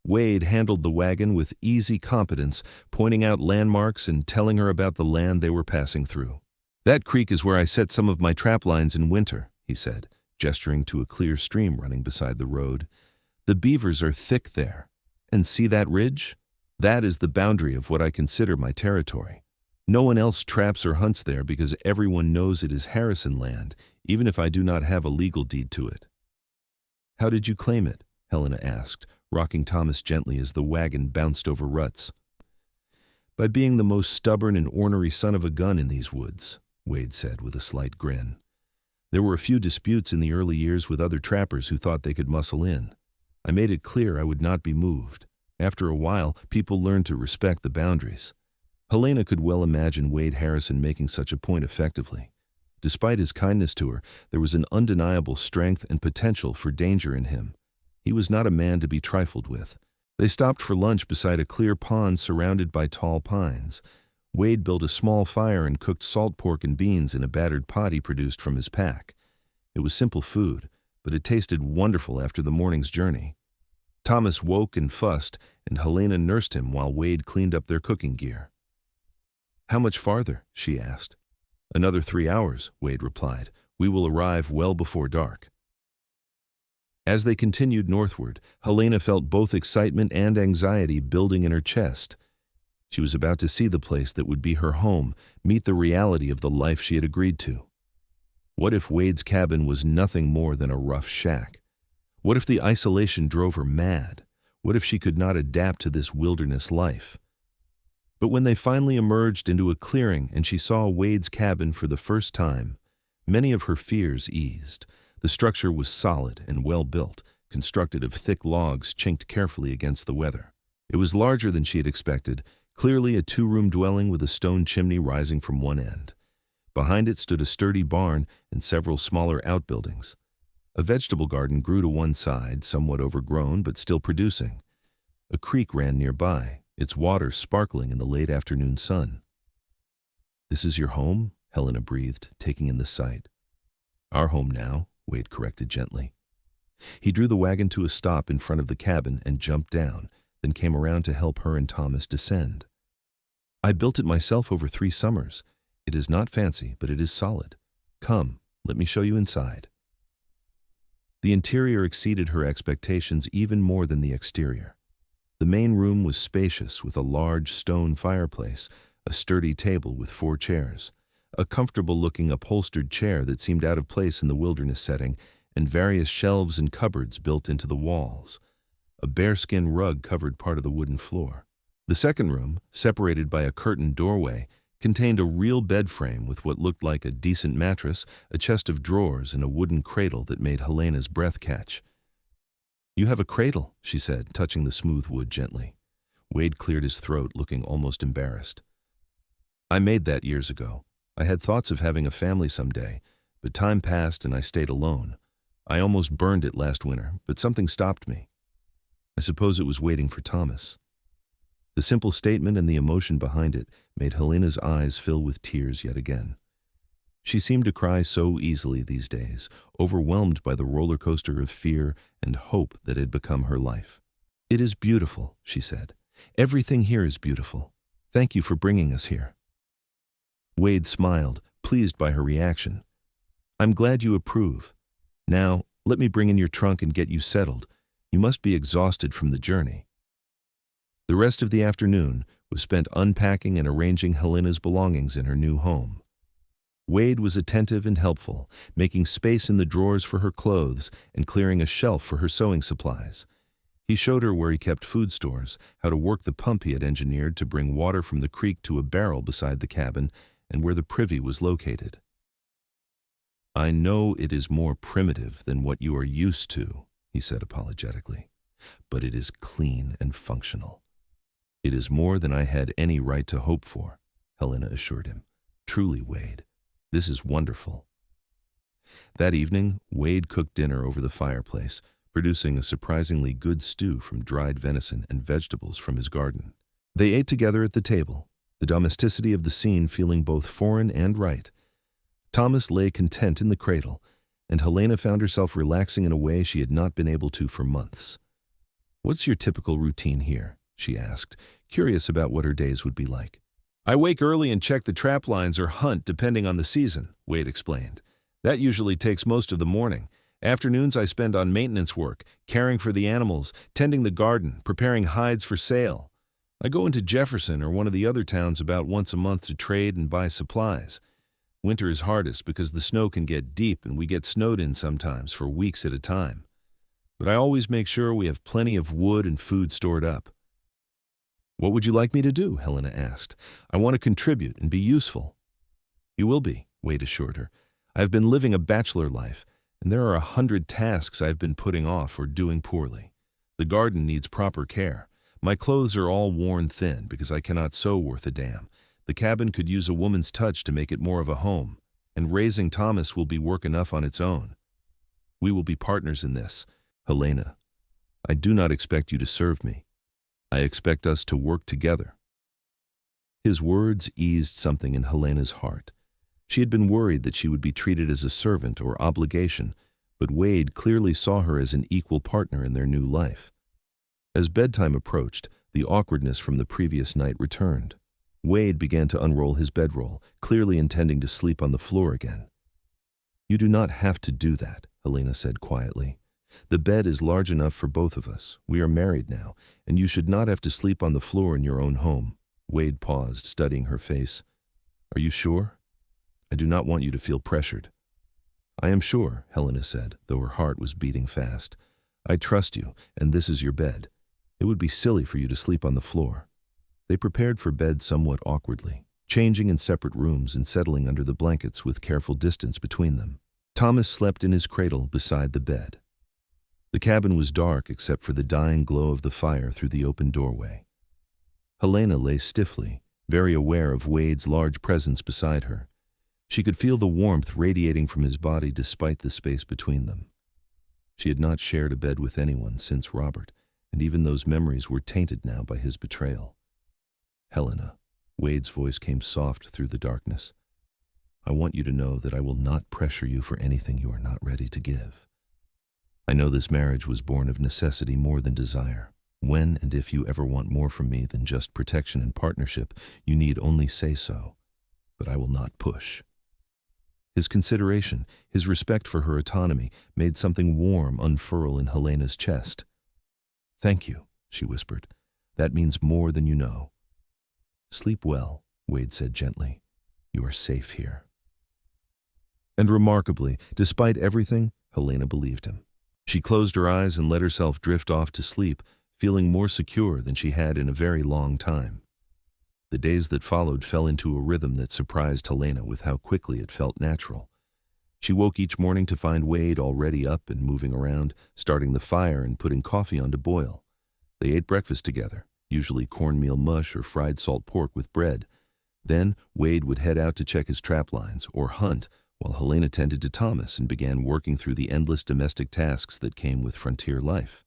Wade handled the wagon with easy competence, pointing out landmarks and telling her about the land they were passing through. "That creek is where I set some of my trap lines in winter," he said, gesturing to a clear stream running beside the road. "The beavers are thick there. And see that ridge? That is the boundary of what I consider my territory. No one else traps or hunts there because everyone knows it is Harrison land, even if I do not have a legal deed to it." "How did you claim it?" Helena asked, rocking Thomas gently as the wagon bounced over ruts. "By being the most stubborn and ornery son of a gun in these woods," Wade said with a slight grin. "There were a few disputes in the early years with other trappers who thought they could muscle in. I made it clear I would not be moved. After a while, people learned to respect the boundaries." Helena could well imagine Wade Harrison making such a point effectively. Despite his kindness to her, there was an undeniable strength and potential for danger in him. He was not a man to be trifled with. They stopped for lunch beside a clear pond surrounded by tall pines. Wade built a small fire and cooked salt pork and beans in a battered pot he produced from his pack. It was simple food, but it tasted wonderful after the morning's journey. Thomas woke and fussed, and Helena nursed him while Wade cleaned up their cooking gear. "How much farther?" she asked. "Another 3 hours," Wade replied. "We will arrive well before dark." As they continued northward, Helena felt both excitement and anxiety building in her chest. She was about to see the place that would be her home, meet the reality of the life she had agreed to. What if Wade's cabin was nothing more than a rough shack? What if the isolation drove her mad? What if she could not adapt to this wilderness life? But when they finally emerged into a clearing and she saw Wade's cabin for the first time, many of her fears eased. The structure was solid and well built, constructed of thick logs chinked carefully against the weather. It was larger than she had expected, clearly a 2-room dwelling with a stone chimney rising from one end. Behind it stood a sturdy barn and several smaller outbuildings. A vegetable garden grew to one side, somewhat overgrown but still producing. A creek ran nearby, its water sparkling in the late afternoon sun. "This is your home?" Helena breathed, taking in the sight. "Our home now," Wade corrected gently. He drew the wagon to a stop in front of the cabin and jumped down, then came around to help her and Thomas descend. "I built it myself over 3 summers. It is not fancy, but it is solid. Come, let me show you inside." The interior exceeded her expectations even more than the exterior. The main room was spacious with a large stone fireplace, a sturdy table with 4 chairs, a comfortable-looking upholstered chair that seemed out of place in the wilderness setting, and various shelves and cupboards built into the walls. A bearskin rug covered part of the wooden floor. The second room, separated by a curtained doorway, contained a real bed frame with what looked like a decent mattress, a chest of drawers, and a wooden cradle that made Helena's breath catch. "You have a cradle," she said, touching the smooth wood gently. Wade cleared his throat, looking almost embarrassed. "I made that years ago. I had thoughts of having a family someday, but time passed and I stayed alone. I almost burned it last winter, but something stopped me. I suppose it was waiting for Thomas." The simple statement and the emotion behind it made Helena's eyes fill with tears yet again. She seemed to cry so easily these days, overwhelmed by the roller coaster of fear and hope that had become her life. "It is beautiful," she said. "Everything here is beautiful. Thank you for bringing us here." Wade smiled, pleased by her reaction. "I'm glad you approve. Now, let me bring in your trunk and get you settled. You must be exhausted from the journey." The rest of the afternoon was spent unpacking and arranging Helena's belongings in her new home. Wade was attentive and helpful, making space in the drawers for her clothes and clearing a shelf for her sewing supplies. He showed her where he kept food stores, how to work the pump he had engineered to bring water from the creek to a barrel beside the cabin, and where the privy was located. "I know it is more primitive than what you are used to," he said apologetically, "but it is clean and functional." "It is more than I had any right to hope for," Helena assured him. "Truly, Wade, this is wonderful." That evening, Wade cooked dinner over the fireplace, producing a surprisingly good stew from dried venison and vegetables from his garden. They ate together at the table, the domesticity of the scene feeling both foreign and right. Thomas lay content in the cradle, and Helena found herself relaxing in a way she had not been able to for months. "What's your typical routine here?" she asked, curious about what her days would be like. "I wake early and check the trap lines or hunt depending on the season," Wade explained. "That usually takes most of the morning. Afternoons I spend on maintenance work, caring for the animals, tending the garden, preparing hides for sale. I go into Jefferson or one of the other towns about once a month to trade and buy supplies. Winter is hardest because the snow can get deep and we get snowed in sometimes for weeks at a time. But I always make sure we have plenty of wood and food stored up." "What would you like me to do?" Helena asked. "I want to contribute and be useful." "You will be," Wade assured her. "I have been living a bachelor life, and there are 100 tasks I have been putting off or doing poorly. The garden needs proper care. My clothes are all worn thin because I cannot sew worth a damn. The cabin could use a woman's touch to make it more of a home, and raising Thomas will be work enough on its own. We will be partners in this. Helena, I do not expect you to serve me. I expect us to work together." His words eased something in Helena's heart. She had been worried that she would be treated as a servant or obligation, but Wade clearly saw her as an equal partner in their new life. As bedtime approached, the awkwardness from the previous night returned. Wade began to unroll his bedroll, clearly intending to sleep on the floor again. "You do not have to do that," Helena said quietly. "The bed is large enough for both of us. We are married now, and you should not have to sleep on the floor in your own home." Wade paused, studying her face. "Are you sure? I do not want you to feel pressured." "I am sure," Helena said, though her heart was beating fast. "I trust you, and this is your bed. It would be silly for you to sleep on the floor." They prepared for bed somewhat awkwardly, changing in separate rooms and settling under the blankets with careful distance between them. Thomas slept in his cradle beside the bed. The cabin was dark except for the dying glow of the fire through the open doorway. Helena lay stiffly, very aware of Wade's large presence beside her. She could feel the warmth radiating from his body despite the space between them. She had not shared a bed with anyone since Robert, and even those memories were tainted now by his betrayal. "Helena," Wade's voice came soft through the darkness. "I want you to know that I will not pressure you for anything you are not ready to give. I know this marriage was born of necessity more than desire. When and if you ever want more from me than just protection and partnership, you need only say so, but I will not push." His consideration, his respect for her autonomy, made something warm unfurl in Helena's chest. "Thank you," she whispered. "That means more than you know." "Sleep well," Wade said gently. "You are safe here." And remarkably, despite everything, Helena believed him. She closed her eyes and let herself drift off to sleep, feeling more secure than she had in a very long time. The days that followed fell into a rhythm that surprised Helena with how quickly it felt natural. She woke each morning to find Wade already up and moving around, starting the fire and putting coffee on to boil. They ate breakfast together, usually cornmeal mush or fried salt pork with bread. Then Wade would head out to check his trap lines or hunt, while Helena tended to Thomas and began working through the endless domestic tasks that came with frontier life.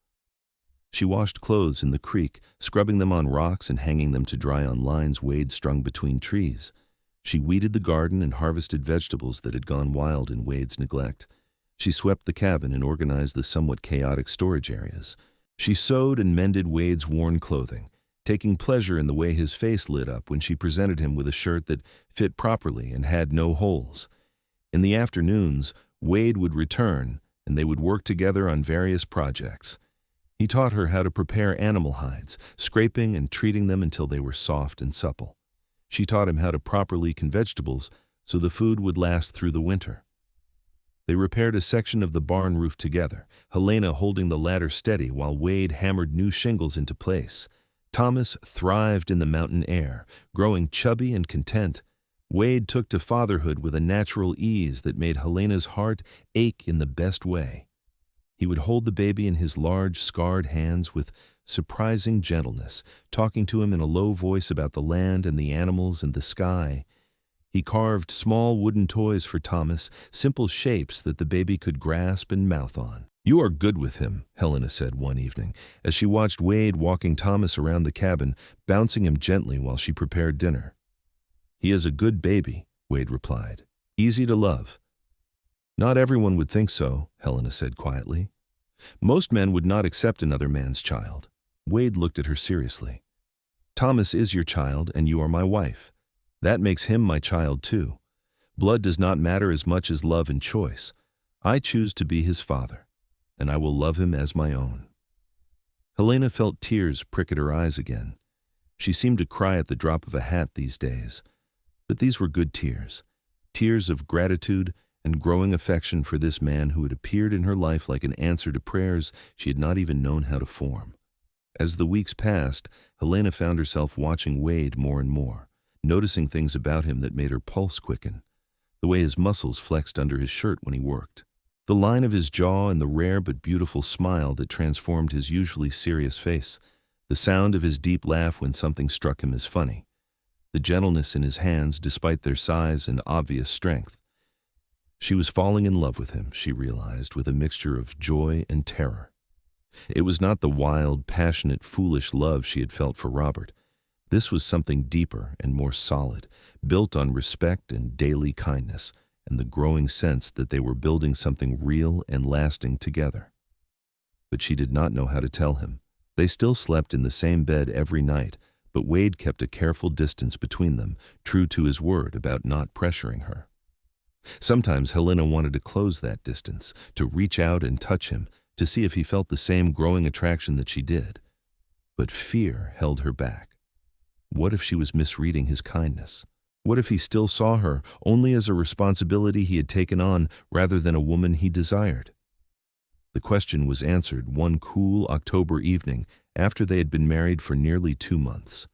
She washed clothes in the creek, scrubbing them on rocks and hanging them to dry on lines Wade strung between trees. She weeded the garden and harvested vegetables that had gone wild in Wade's neglect. She swept the cabin and organized the somewhat chaotic storage areas. She sewed and mended Wade's worn clothing, taking pleasure in the way his face lit up when she presented him with a shirt that fit properly and had no holes. In the afternoons, Wade would return, and they would work together on various projects. He taught her how to prepare animal hides, scraping and treating them until they were soft and supple. She taught him how to properly can vegetables so the food would last through the winter. They repaired a section of the barn roof together, Helena holding the ladder steady while Wade hammered new shingles into place. Thomas thrived in the mountain air, growing chubby and content. Wade took to fatherhood with a natural ease that made Helena's heart ache in the best way. He would hold the baby in his large, scarred hands with surprising gentleness, talking to him in a low voice about the land and the animals and the sky. He carved small wooden toys for Thomas, simple shapes that the baby could grasp and mouth on. "You are good with him," Helena said one evening, as she watched Wade walking Thomas around the cabin, bouncing him gently while she prepared dinner. "He is a good baby," Wade replied. "Easy to love." "Not everyone would think so," Helena said quietly. "Most men would not accept another man's child." Wade looked at her seriously. "Thomas is your child, and you are my wife. That makes him my child too. Blood does not matter as much as love and choice. I choose to be his father, and I will love him as my own." Helena felt tears prick at her eyes again. She seemed to cry at the drop of a hat these days. But these were good tears, tears of gratitude and growing affection for this man who had appeared in her life like an answer to prayers she had not even known how to form. As the weeks passed, Helena found herself watching Wade more and more, noticing things about him that made her pulse quicken. The way his muscles flexed under his shirt when he worked. The line of his jaw and the rare but beautiful smile that transformed his usually serious face. The sound of his deep laugh when something struck him as funny. The gentleness in his hands despite their size and obvious strength. She was falling in love with him, she realized, with a mixture of joy and terror. It was not the wild, passionate, foolish love she had felt for Robert. This was something deeper and more solid, built on respect and daily kindness, and the growing sense that they were building something real and lasting together. But she did not know how to tell him. They still slept in the same bed every night, but Wade kept a careful distance between them, true to his word about not pressuring her. Sometimes Helena wanted to close that distance, to reach out and touch him, to see if he felt the same growing attraction that she did. But fear held her back. What if she was misreading his kindness? What if he still saw her only as a responsibility he had taken on rather than a woman he desired? The question was answered one cool October evening after they had been married for nearly 2 months.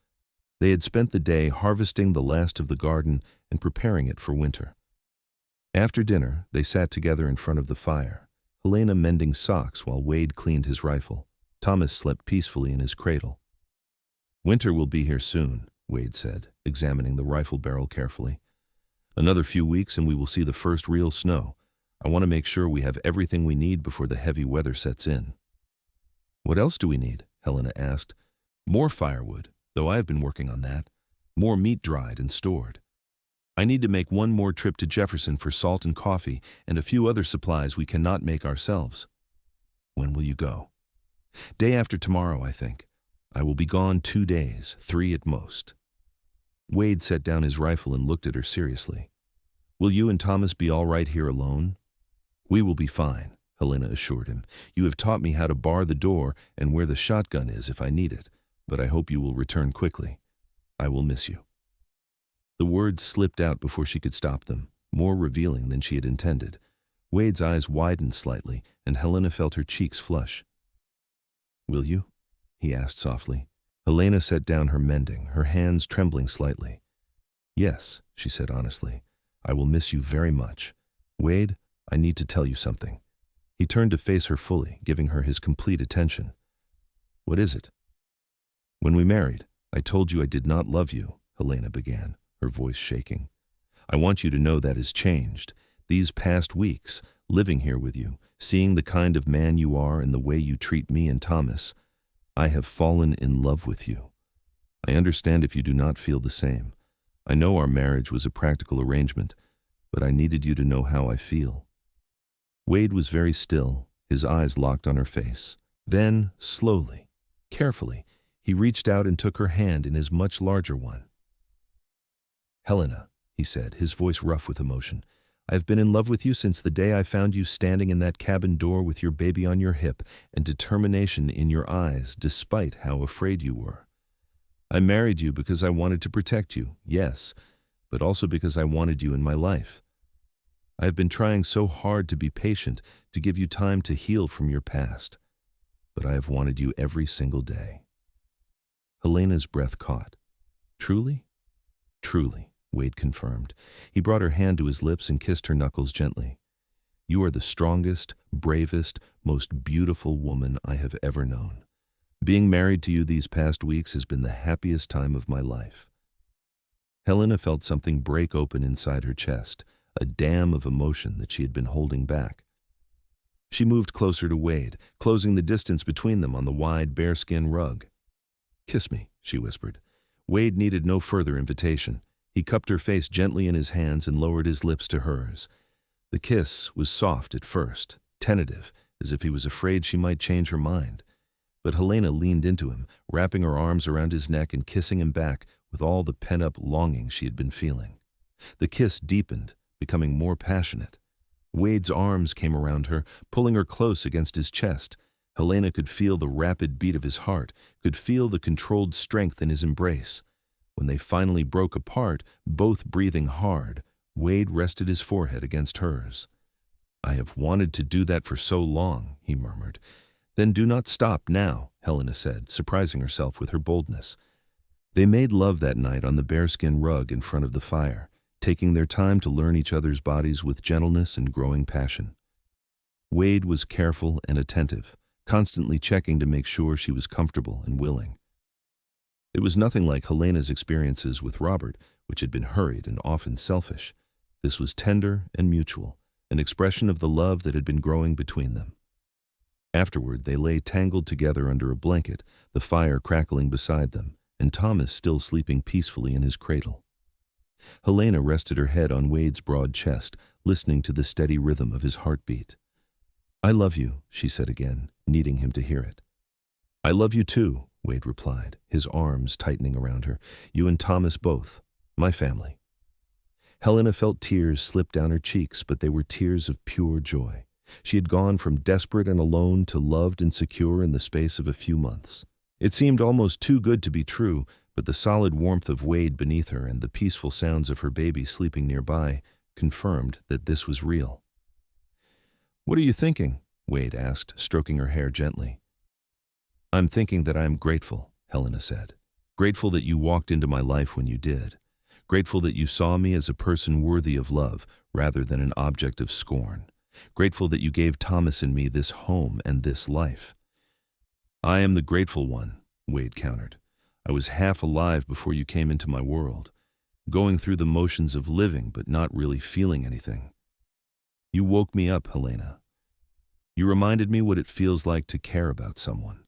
They had spent the day harvesting the last of the garden and preparing it for winter. After dinner, they sat together in front of the fire, Helena mending socks while Wade cleaned his rifle. Thomas slept peacefully in his cradle. "Winter will be here soon," Wade said, examining the rifle barrel carefully. "Another few weeks and we will see the first real snow. I want to make sure we have everything we need before the heavy weather sets in." "What else do we need?" Helena asked. "More firewood, though I have been working on that. More meat dried and stored. I need to make one more trip to Jefferson for salt and coffee and a few other supplies we cannot make ourselves." "When will you go?" "Day after tomorrow, I think. I will be gone 2 days, 3 at most." Wade set down his rifle and looked at her seriously. "Will you and Thomas be all right here alone?" "We will be fine," Helena assured him. "You have taught me how to bar the door and where the shotgun is if I need it, but I hope you will return quickly. I will miss you." The words slipped out before she could stop them, more revealing than she had intended. Wade's eyes widened slightly, and Helena felt her cheeks flush. "Will you?" he asked softly. Helena set down her mending, her hands trembling slightly. "Yes," she said honestly. "I will miss you very much. Wade, I need to tell you something." He turned to face her fully, giving her his complete attention. "What is it?" "When we married, I told you I did not love you," Helena began, her voice shaking. "I want you to know that has changed. These past weeks, living here with you, seeing the kind of man you are and the way you treat me and Thomas, I have fallen in love with you. I understand if you do not feel the same. I know our marriage was a practical arrangement, but I needed you to know how I feel." Wade was very still, his eyes locked on her face. Then, slowly, carefully, he reached out and took her hand in his much larger one. "Helena," he said, his voice rough with emotion, "I have been in love with you since the day I found you standing in that cabin door with your baby on your hip and determination in your eyes despite how afraid you were. I married you because I wanted to protect you, yes, but also because I wanted you in my life. I have been trying so hard to be patient, to give you time to heal from your past, but I have wanted you every single day." Helena's breath caught. "Truly?" "Truly," Wade confirmed. He brought her hand to his lips and kissed her knuckles gently. "You are the strongest, bravest, most beautiful woman I have ever known. Being married to you these past weeks has been the happiest time of my life." Helena felt something break open inside her chest, a dam of emotion that she had been holding back. She moved closer to Wade, closing the distance between them on the wide bearskin rug. "Kiss me," she whispered. Wade needed no further invitation. He cupped her face gently in his hands and lowered his lips to hers. The kiss was soft at first, tentative, as if he was afraid she might change her mind. But Helena leaned into him, wrapping her arms around his neck and kissing him back with all the pent-up longing she had been feeling. The kiss deepened, becoming more passionate. Wade's arms came around her, pulling her close against his chest. Helena could feel the rapid beat of his heart, could feel the controlled strength in his embrace. When they finally broke apart, both breathing hard, Wade rested his forehead against hers. "I have wanted to do that for so long," he murmured. "Then do not stop now," Helena said, surprising herself with her boldness. They made love that night on the bearskin rug in front of the fire, taking their time to learn each other's bodies with gentleness and growing passion. Wade was careful and attentive, constantly checking to make sure she was comfortable and willing. It was nothing like Helena's experiences with Robert, which had been hurried and often selfish. This was tender and mutual, an expression of the love that had been growing between them. Afterward, they lay tangled together under a blanket, the fire crackling beside them, and Thomas still sleeping peacefully in his cradle. Helena rested her head on Wade's broad chest, listening to the steady rhythm of his heartbeat. "I love you," she said again, needing him to hear it. "I love you too," Wade replied, his arms tightening around her. "You and Thomas both. My family." Helena felt tears slip down her cheeks, but they were tears of pure joy. She had gone from desperate and alone to loved and secure in the space of a few months. It seemed almost too good to be true, but the solid warmth of Wade beneath her and the peaceful sounds of her baby sleeping nearby confirmed that this was real. "What are you thinking?" Wade asked, stroking her hair gently. "I'm thinking that I am grateful," Helena said. "Grateful that you walked into my life when you did. Grateful that you saw me as a person worthy of love rather than an object of scorn. Grateful that you gave Thomas and me this home and this life." "I am the grateful one," Wade countered. "I was half alive before you came into my world, going through the motions of living but not really feeling anything. You woke me up, Helena. You reminded me what it feels like to care about someone,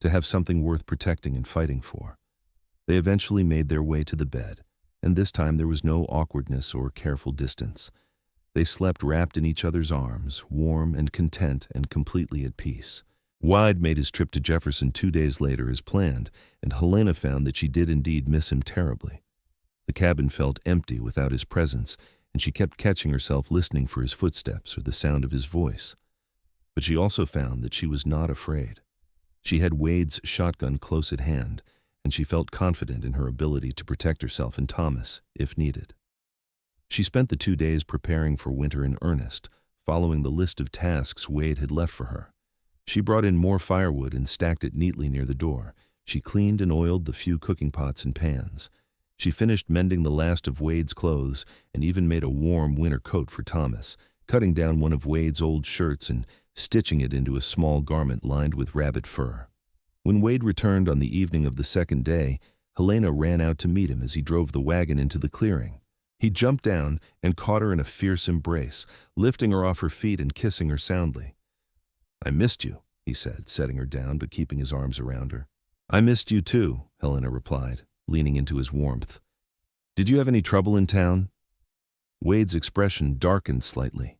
to have something worth protecting and fighting for." They eventually made their way to the bed, and this time there was no awkwardness or careful distance. They slept wrapped in each other's arms, warm and content and completely at peace. Wade made his trip to Jefferson 2 days later as planned, and Helena found that she did indeed miss him terribly. The cabin felt empty without his presence, and she kept catching herself listening for his footsteps or the sound of his voice. But she also found that she was not afraid. She had Wade's shotgun close at hand, and she felt confident in her ability to protect herself and Thomas, if needed. She spent the 2 days preparing for winter in earnest, following the list of tasks Wade had left for her. She brought in more firewood and stacked it neatly near the door. She cleaned and oiled the few cooking pots and pans. She finished mending the last of Wade's clothes and even made a warm winter coat for Thomas, cutting down one of Wade's old shirts and stitching it into a small garment lined with rabbit fur. When Wade returned on the evening of the second day, Helena ran out to meet him as he drove the wagon into the clearing. He jumped down and caught her in a fierce embrace, lifting her off her feet and kissing her soundly. "I missed you," he said, setting her down but keeping his arms around her. "I missed you too," Helena replied, leaning into his warmth. "Did you have any trouble in town?" Wade's expression darkened slightly.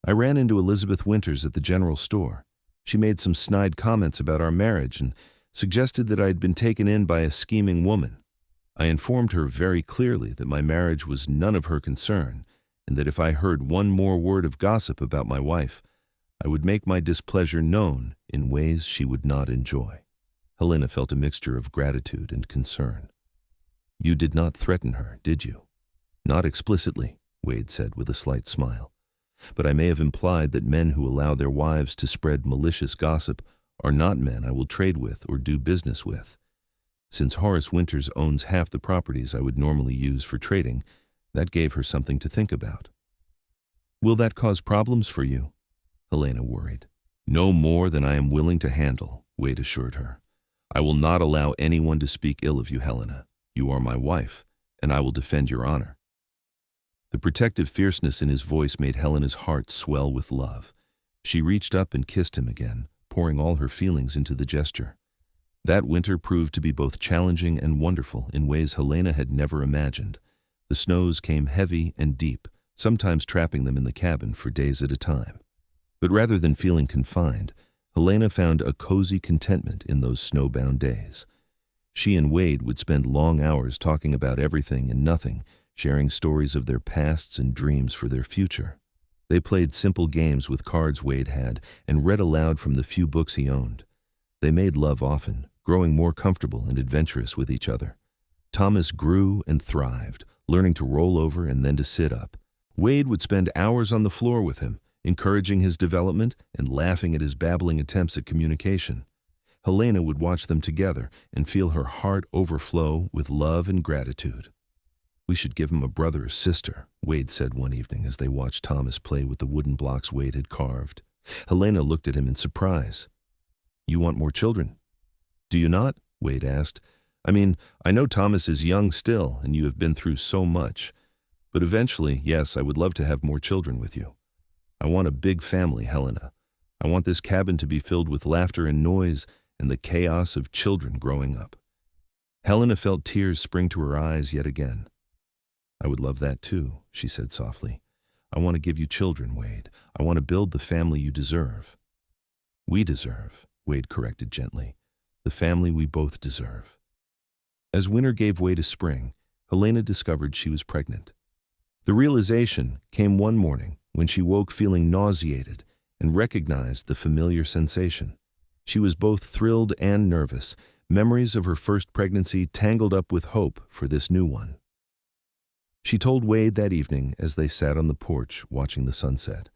"I ran into Elizabeth Winters at the general store. She made some snide comments about our marriage and suggested that I had been taken in by a scheming woman. I informed her very clearly that my marriage was none of her concern, and that if I heard one more word of gossip about my wife, I would make my displeasure known in ways she would not enjoy." Helena felt a mixture of gratitude and concern. "You did not threaten her, did you?" "Not explicitly," Wade said with a slight smile. "But I may have implied that men who allow their wives to spread malicious gossip are not men I will trade with or do business with. Since Horace Winters owns half the properties I would normally use for trading, that gave her something to think about." "Will that cause problems for you?" Helena worried. "No more than I am willing to handle," Wade assured her. "I will not allow anyone to speak ill of you, Helena. You are my wife, and I will defend your honor." The protective fierceness in his voice made Helena's heart swell with love. She reached up and kissed him again, pouring all her feelings into the gesture. That winter proved to be both challenging and wonderful in ways Helena had never imagined. The snows came heavy and deep, sometimes trapping them in the cabin for days at a time. But rather than feeling confined, Helena found a cozy contentment in those snowbound days. She and Wade would spend long hours talking about everything and nothing, sharing stories of their pasts and dreams for their future. They played simple games with cards Wade had and read aloud from the few books he owned. They made love often, growing more comfortable and adventurous with each other. Thomas grew and thrived, learning to roll over and then to sit up. Wade would spend hours on the floor with him, encouraging his development and laughing at his babbling attempts at communication. Helena would watch them together and feel her heart overflow with love and gratitude. "We should give him a brother or sister," Wade said one evening as they watched Thomas play with the wooden blocks Wade had carved. Helena looked at him in surprise. "You want more children?" "Do you not?" Wade asked. "I mean, I know Thomas is young still, and you have been through so much. But eventually, yes, I would love to have more children with you. I want a big family, Helena. I want this cabin to be filled with laughter and noise and the chaos of children growing up." Helena felt tears spring to her eyes yet again. "I would love that too," she said softly. "I want to give you children, Wade. I want to build the family you deserve." "We deserve," Wade corrected gently. "The family we both deserve." As winter gave way to spring, Helena discovered she was pregnant. The realization came one morning when she woke feeling nauseated and recognized the familiar sensation. She was both thrilled and nervous, memories of her first pregnancy tangled up with hope for this new one. She told Wade that evening as they sat on the porch watching the sunset.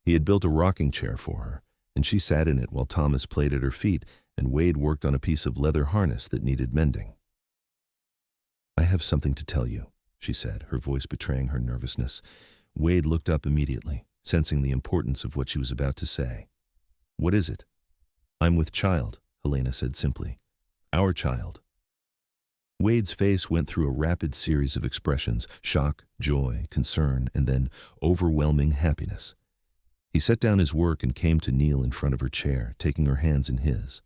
He had built a rocking chair for her, and she sat in it while Thomas played at her feet and Wade worked on a piece of leather harness that needed mending. "I have something to tell you," she said, her voice betraying her nervousness. Wade looked up immediately, sensing the importance of what she was about to say. "What is it?" "I'm with child," Helena said simply. "Our child." Wade's face went through a rapid series of expressions: shock, joy, concern, and then overwhelming happiness. He set down his work and came to kneel in front of her chair, taking her hands in his.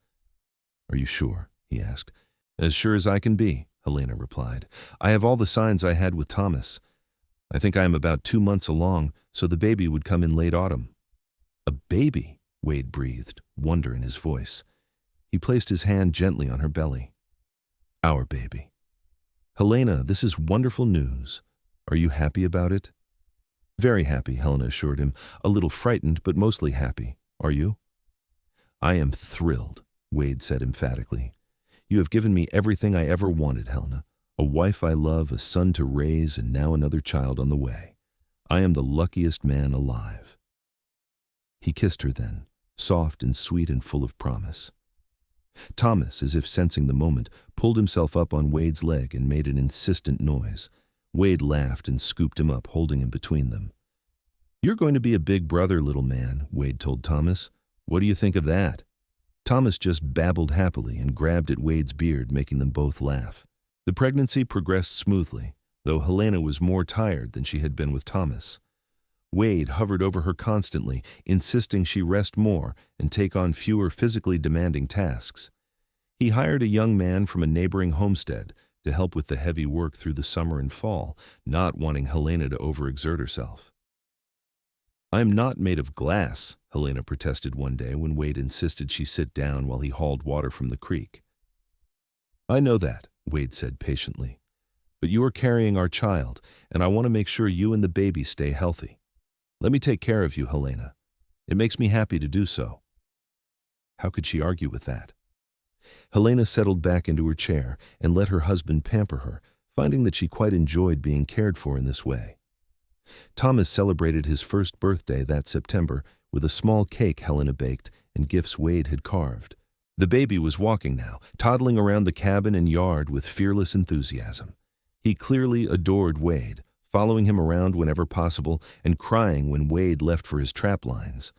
"Are you sure?" he asked. "As sure as I can be," Helena replied. "I have all the signs I had with Thomas. I think I am about 2 months along, so the baby would come in late autumn." "A baby?" Wade breathed, wonder in his voice. He placed his hand gently on her belly. "Our baby." "Helena, this is wonderful news. Are you happy about it?" "Very happy," Helena assured him. "A little frightened, but mostly happy. Are you?" "I am thrilled," Wade said emphatically. "You have given me everything I ever wanted, Helena. A wife I love, a son to raise, and now another child on the way. I am the luckiest man alive." He kissed her then, soft and sweet and full of promise. Thomas, as if sensing the moment, pulled himself up on Wade's leg and made an insistent noise. Wade laughed and scooped him up, holding him between them. "You're going to be a big brother, little man," Wade told Thomas. "What do you think of that?" Thomas just babbled happily and grabbed at Wade's beard, making them both laugh. The pregnancy progressed smoothly, though Helena was more tired than she had been with Thomas. Wade hovered over her constantly, insisting she rest more and take on fewer physically demanding tasks. He hired a young man from a neighboring homestead to help with the heavy work through the summer and fall, not wanting Helena to overexert herself. "I'm not made of glass," Helena protested one day when Wade insisted she sit down while he hauled water from the creek. "I know that," Wade said patiently. "But you are carrying our child, and I want to make sure you and the baby stay healthy. Let me take care of you, Helena. It makes me happy to do so." How could she argue with that? Helena settled back into her chair and let her husband pamper her, finding that she quite enjoyed being cared for in this way. Thomas celebrated his first birthday that September with a small cake Helena baked and gifts Wade had carved. The baby was walking now, toddling around the cabin and yard with fearless enthusiasm. He clearly adored Wade, following him around whenever possible and crying when Wade left for his trap lines.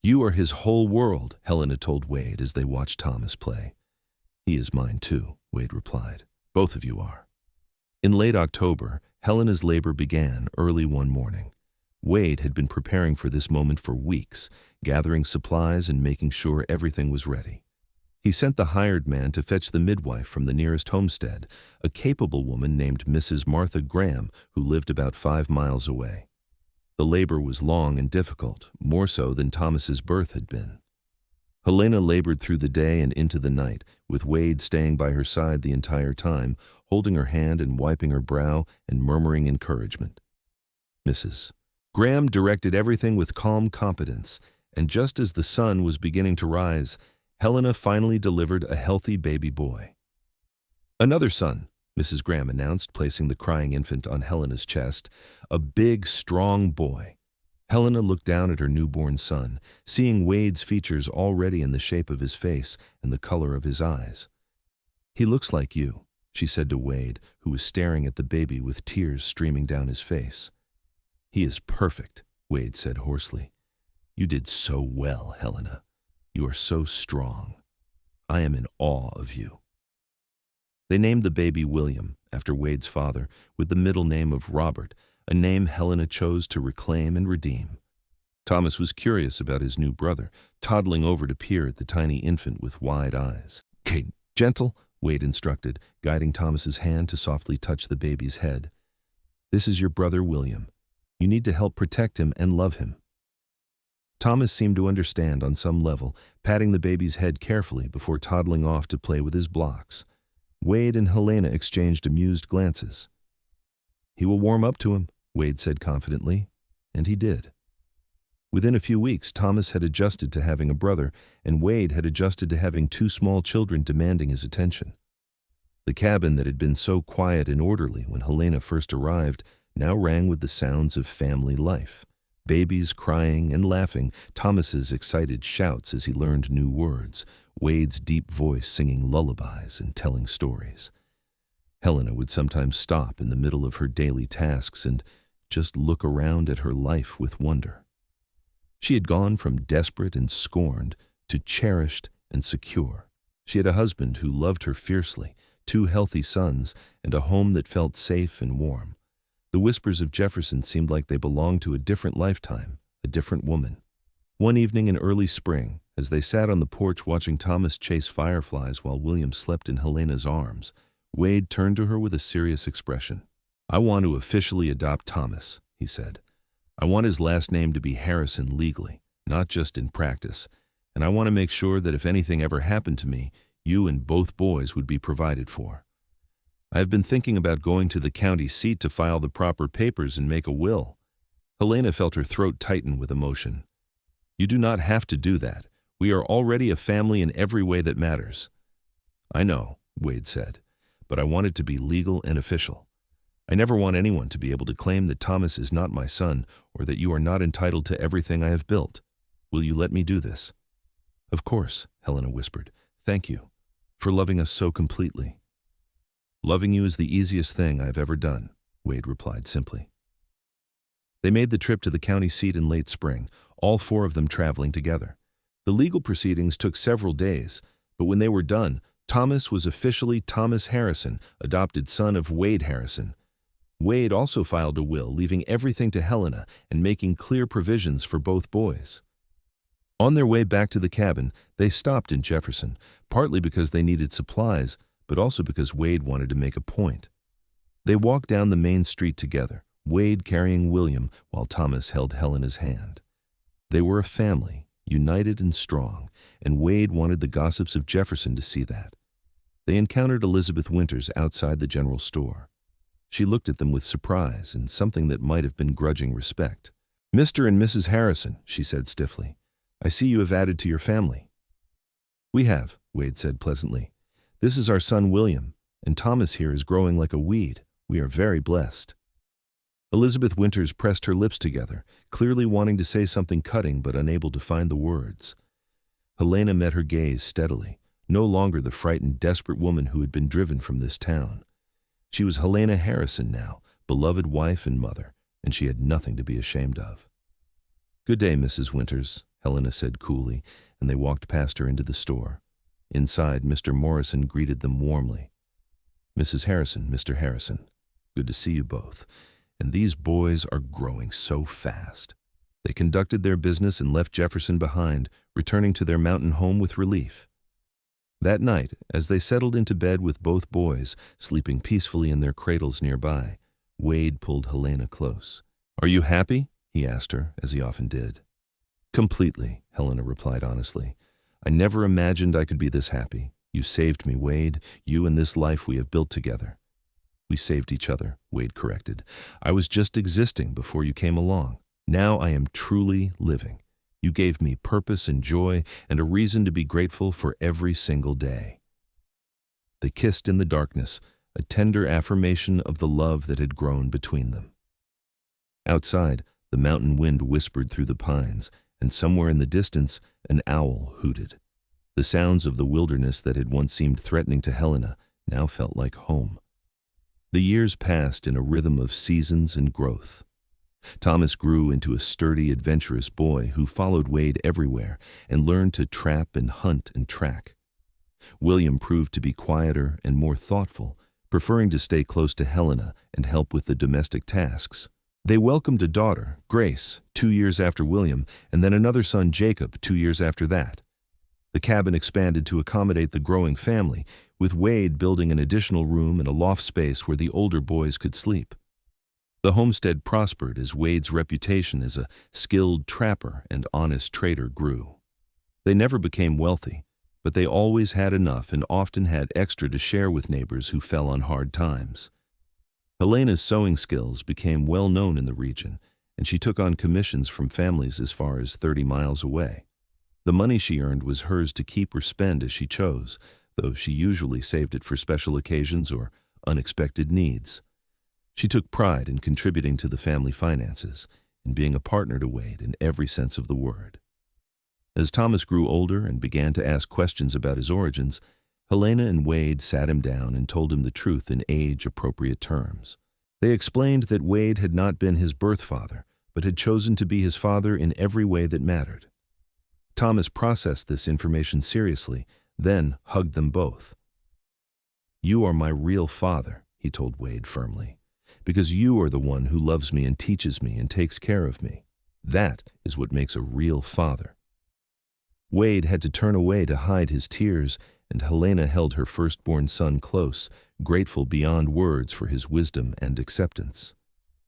"You are his whole world," Helena told Wade as they watched Thomas play. "He is mine too," Wade replied. "Both of you are." In late October, Helena's labor began early one morning. Wade had been preparing for this moment for weeks, gathering supplies and making sure everything was ready. He sent the hired man to fetch the midwife from the nearest homestead, a capable woman named Mrs. Martha Graham, who lived about 5 miles away. The labor was long and difficult, more so than Thomas's birth had been. Helena labored through the day and into the night, with Wade staying by her side the entire time, holding her hand and wiping her brow and murmuring encouragement. Mrs. Graham directed everything with calm competence, and just as the sun was beginning to rise, Helena finally delivered a healthy baby boy. "Another son," Mrs. Graham announced, placing the crying infant on Helena's chest. "A big, strong boy." Helena looked down at her newborn son, seeing Wade's features already in the shape of his face and the color of his eyes. "He looks like you," she said to Wade, who was staring at the baby with tears streaming down his face. "He is perfect," Wade said hoarsely. "You did so well, Helena. You are so strong. I am in awe of you." They named the baby William, after Wade's father, with the middle name of Robert, a name Helena chose to reclaim and redeem. Thomas was curious about his new brother, toddling over to peer at the tiny infant with wide eyes. "Okay, gentle," Wade instructed, guiding Thomas's hand to softly touch the baby's head. "This is your brother William. You need to help protect him and love him." Thomas seemed to understand on some level, patting the baby's head carefully before toddling off to play with his blocks. Wade and Helena exchanged amused glances. "He will warm up to him," Wade said confidently, and he did. Within a few weeks, Thomas had adjusted to having a brother, and Wade had adjusted to having 2 small children demanding his attention. The cabin that had been so quiet and orderly when Helena first arrived now rang with the sounds of family life. Babies crying and laughing, Thomas's excited shouts as he learned new words, Wade's deep voice singing lullabies and telling stories. Helena would sometimes stop in the middle of her daily tasks and just look around at her life with wonder. She had gone from desperate and scorned to cherished and secure. She had a husband who loved her fiercely, 2 healthy sons, and a home that felt safe and warm. The whispers of Jefferson seemed like they belonged to a different lifetime, a different woman. One evening in early spring, as they sat on the porch watching Thomas chase fireflies while William slept in Helena's arms, Wade turned to her with a serious expression. "I want to officially adopt Thomas," he said. "I want his last name to be Harrison legally, not just in practice, and I want to make sure that if anything ever happened to me, you and both boys would be provided for. I have been thinking about going to the county seat to file the proper papers and make a will." Helena felt her throat tighten with emotion. "You do not have to do that. We are already a family in every way that matters." "I know," Wade said, "but I want it to be legal and official. I never want anyone to be able to claim that Thomas is not my son or that you are not entitled to everything I have built. Will you let me do this?" "Of course," Helena whispered. "Thank you for loving us so completely." "Loving you is the easiest thing I have ever done," Wade replied simply. They made the trip to the county seat in late spring, all 4 of them traveling together. The legal proceedings took several days, but when they were done, Thomas was officially Thomas Harrison, adopted son of Wade Harrison. Wade also filed a will, leaving everything to Helena and making clear provisions for both boys. On their way back to the cabin, they stopped in Jefferson, partly because they needed supplies, but also because Wade wanted to make a point. They walked down the main street together, Wade carrying William while Thomas held Helena's hand. They were a family, united and strong, and Wade wanted the gossips of Jefferson to see that. They encountered Elizabeth Winters outside the general store. She looked at them with surprise and something that might have been grudging respect. "Mr. and Mrs. Harrison," she said stiffly, "I see you have added to your family." "We have," Wade said pleasantly. "This is our son William, and Thomas here is growing like a weed. We are very blessed." Elizabeth Winters pressed her lips together, clearly wanting to say something cutting but unable to find the words. Helena met her gaze steadily, no longer the frightened, desperate woman who had been driven from this town. She was Helena Harrison now, beloved wife and mother, and she had nothing to be ashamed of. "Good day, Mrs. Winters," Helena said coolly, and they walked past her into the store. Inside, Mr. Morrison greeted them warmly. "Mrs. Harrison, Mr. Harrison, good to see you both. And these boys are growing so fast." They conducted their business and left Jefferson behind, returning to their mountain home with relief. That night, as they settled into bed with both boys, sleeping peacefully in their cradles nearby, Wade pulled Helena close. "Are you happy?" he asked her, as he often did. "Completely," Helena replied honestly. "I never imagined I could be this happy. You saved me, Wade, you and this life we have built together." "We saved each other," Wade corrected. "I was just existing before you came along. Now I am truly living. You gave me purpose and joy and a reason to be grateful for every single day." They kissed in the darkness, a tender affirmation of the love that had grown between them. Outside, the mountain wind whispered through the pines, and somewhere in the distance, an owl hooted. The sounds of the wilderness that had once seemed threatening to Helena now felt like home. The years passed in a rhythm of seasons and growth. Thomas grew into a sturdy, adventurous boy who followed Wade everywhere and learned to trap and hunt and track. William proved to be quieter and more thoughtful, preferring to stay close to Helena and help with the domestic tasks. They welcomed a daughter, Grace, 2 years after William, and then another son, Jacob, 2 years after that. The cabin expanded to accommodate the growing family, with Wade building an additional room and a loft space where the older boys could sleep. The homestead prospered as Wade's reputation as a skilled trapper and honest trader grew. They never became wealthy, but they always had enough and often had extra to share with neighbors who fell on hard times. Helena's sewing skills became well known in the region, and she took on commissions from families as far as 30 miles away. The money she earned was hers to keep or spend as she chose, though she usually saved it for special occasions or unexpected needs. She took pride in contributing to the family finances, in being a partner to Wade in every sense of the word. As Thomas grew older and began to ask questions about his origins, Helena and Wade sat him down and told him the truth in age-appropriate terms. They explained that Wade had not been his birth father, but had chosen to be his father in every way that mattered. Thomas processed this information seriously, then hugged them both. "You are my real father," he told Wade firmly, "because you are the one who loves me and teaches me and takes care of me. That is what makes a real father." Wade had to turn away to hide his tears, and Helena held her firstborn son close, grateful beyond words for his wisdom and acceptance.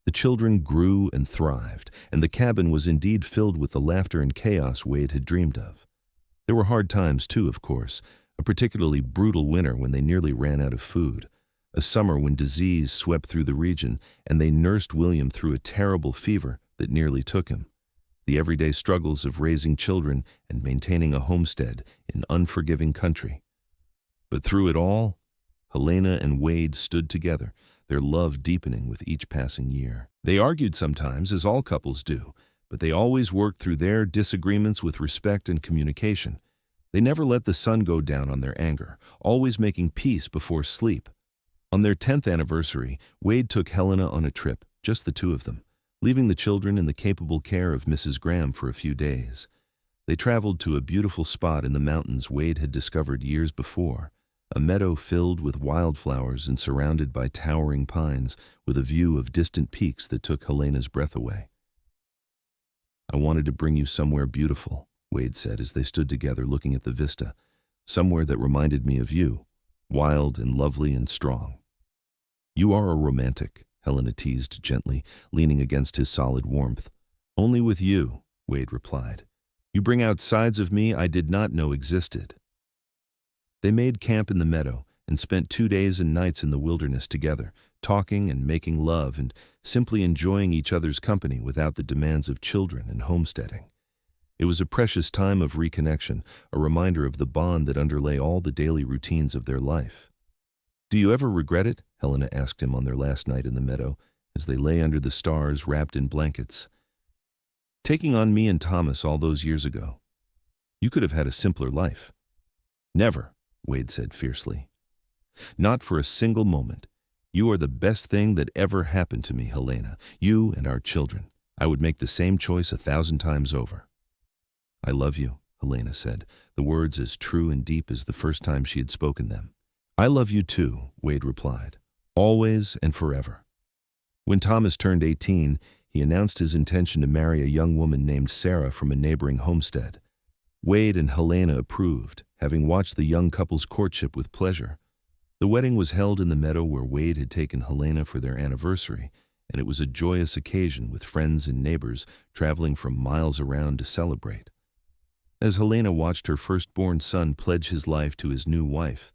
The children grew and thrived, and the cabin was indeed filled with the laughter and chaos Wade had dreamed of. There were hard times too, of course, a particularly brutal winter when they nearly ran out of food, a summer when disease swept through the region, and they nursed William through a terrible fever that nearly took him. The everyday struggles of raising children and maintaining a homestead in unforgiving country. But through it all, Helena and Wade stood together, their love deepening with each passing year. They argued sometimes, as all couples do, but they always worked through their disagreements with respect and communication. They never let the sun go down on their anger, always making peace before sleep. On their 10th anniversary, Wade took Helena on a trip, just the two of them, leaving the children in the capable care of Mrs. Graham for a few days. They traveled to a beautiful spot in the mountains Wade had discovered years before, a meadow filled with wildflowers and surrounded by towering pines with a view of distant peaks that took Helena's breath away. "I wanted to bring you somewhere beautiful," Wade said as they stood together looking at the vista, "somewhere that reminded me of you, wild and lovely and strong." "You are a romantic," Helena teased gently, leaning against his solid warmth. "Only with you," Wade replied. "You bring out sides of me I did not know existed." They made camp in the meadow and spent 2 days and nights in the wilderness together, talking and making love and simply enjoying each other's company without the demands of children and homesteading. It was a precious time of reconnection, a reminder of the bond that underlay all the daily routines of their life. "Do you ever regret it?" Helena asked him on their last night in the meadow, as they lay under the stars wrapped in blankets. "Taking on me and Thomas all those years ago. You could have had a simpler life." "Never," Wade said fiercely. "Not for a single moment. You are the best thing that ever happened to me, Helena. You and our children. I would make the same choice 1,000 times over." "I love you," Helena said, the words as true and deep as the first time she had spoken them. "I love you too," Wade replied, "always and forever." When Thomas turned 18, he announced his intention to marry a young woman named Sarah from a neighboring homestead. Wade and Helena approved, having watched the young couple's courtship with pleasure. The wedding was held in the meadow where Wade had taken Helena for their anniversary, and it was a joyous occasion with friends and neighbors traveling from miles around to celebrate. As Helena watched her firstborn son pledge his life to his new wife,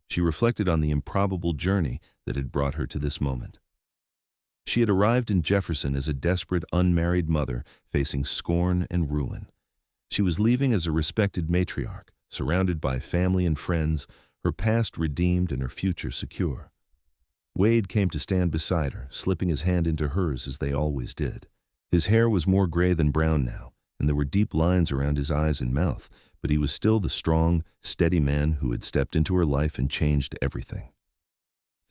she reflected on the improbable journey that had brought her to this moment. She had arrived in Jefferson as a desperate, unmarried mother facing scorn and ruin. She was leaving as a respected matriarch, surrounded by family and friends, her past redeemed and her future secure. Wade came to stand beside her, slipping his hand into hers as they always did. His hair was more gray than brown now, and there were deep lines around his eyes and mouth, but he was still the strong, steady man who had stepped into her life and changed everything.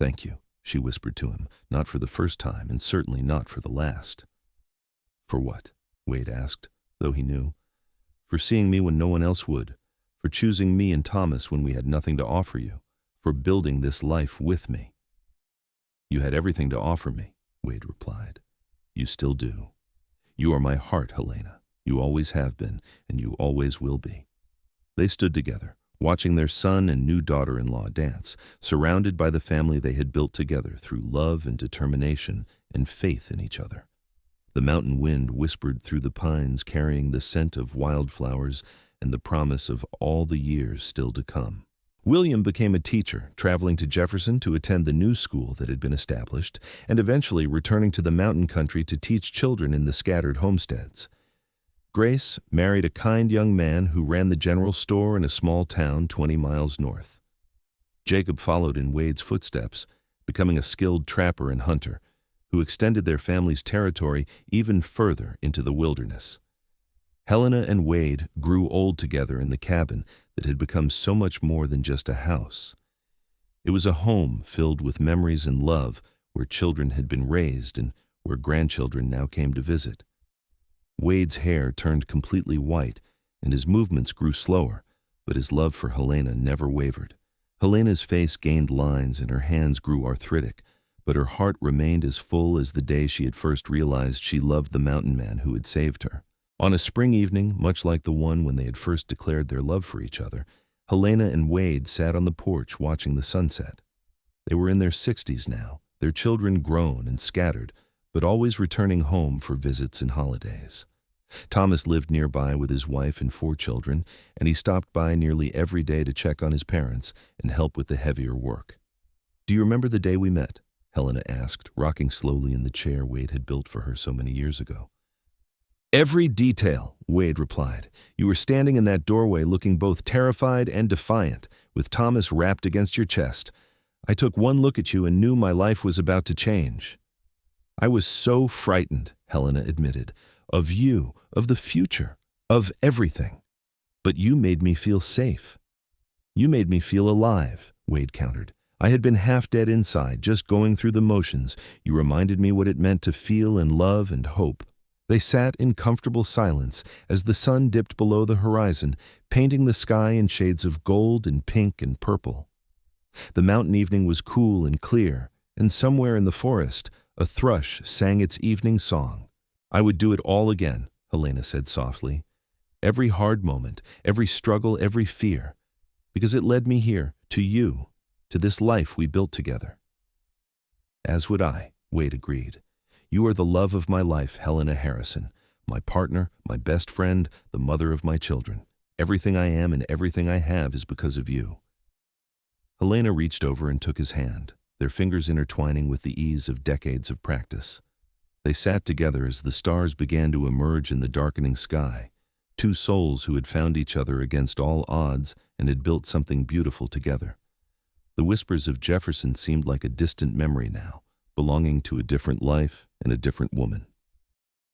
"Thank you," she whispered to him, not for the first time and certainly not for the last. "For what?" Wade asked, though he knew. "For seeing me when no one else would, for choosing me and Thomas when we had nothing to offer you, for building this life with me." "You had everything to offer me," Wade replied. "You still do. You are my heart, Helena. You always have been, and you always will be." They stood together, watching their son and new daughter-in-law dance, surrounded by the family they had built together through love and determination and faith in each other. The mountain wind whispered through the pines, carrying the scent of wildflowers and the promise of all the years still to come. William became a teacher, traveling to Jefferson to attend the new school that had been established, and eventually returning to the mountain country to teach children in the scattered homesteads. Grace married a kind young man who ran the general store in a small town 20 miles north. Jacob followed in Wade's footsteps, becoming a skilled trapper and hunter, who extended their family's territory even further into the wilderness. Helena and Wade grew old together in the cabin that had become so much more than just a house. It was a home filled with memories and love, where children had been raised and where grandchildren now came to visit. Wade's hair turned completely white, and his movements grew slower, but his love for Helena never wavered. Helena's face gained lines and her hands grew arthritic, but her heart remained as full as the day she had first realized she loved the mountain man who had saved her. On a spring evening, much like the one when they had first declared their love for each other, Helena and Wade sat on the porch watching the sunset. They were in their 60s now, their children grown and scattered, but always returning home for visits and holidays. Thomas lived nearby with his wife and 4 children, and he stopped by nearly every day to check on his parents and help with the heavier work. "Do you remember the day we met?" Helena asked, rocking slowly in the chair Wade had built for her so many years ago. "Every detail," Wade replied. "You were standing in that doorway looking both terrified and defiant, with Thomas wrapped against your chest. I took one look at you and knew my life was about to change." "I was so frightened," Helena admitted, "of you, of the future, of everything. But you made me feel safe." "You made me feel alive," Wade countered. "I had been half dead inside, just going through the motions. You reminded me what it meant to feel and love and hope." They sat in comfortable silence as the sun dipped below the horizon, painting the sky in shades of gold and pink and purple. The mountain evening was cool and clear, and somewhere in the forest, a thrush sang its evening song. "I would do it all again," Helena said softly. "Every hard moment, every struggle, every fear, because it led me here, to you, to this life we built together." "As would I," Wade agreed. "You are the love of my life, Helena Harrison, my partner, my best friend, the mother of my children. Everything I am and everything I have is because of you." Helena reached over and took his hand, their fingers intertwining with the ease of decades of practice. They sat together as the stars began to emerge in the darkening sky, two souls who had found each other against all odds and had built something beautiful together. The whispers of Jefferson seemed like a distant memory now, belonging to a different life and a different woman.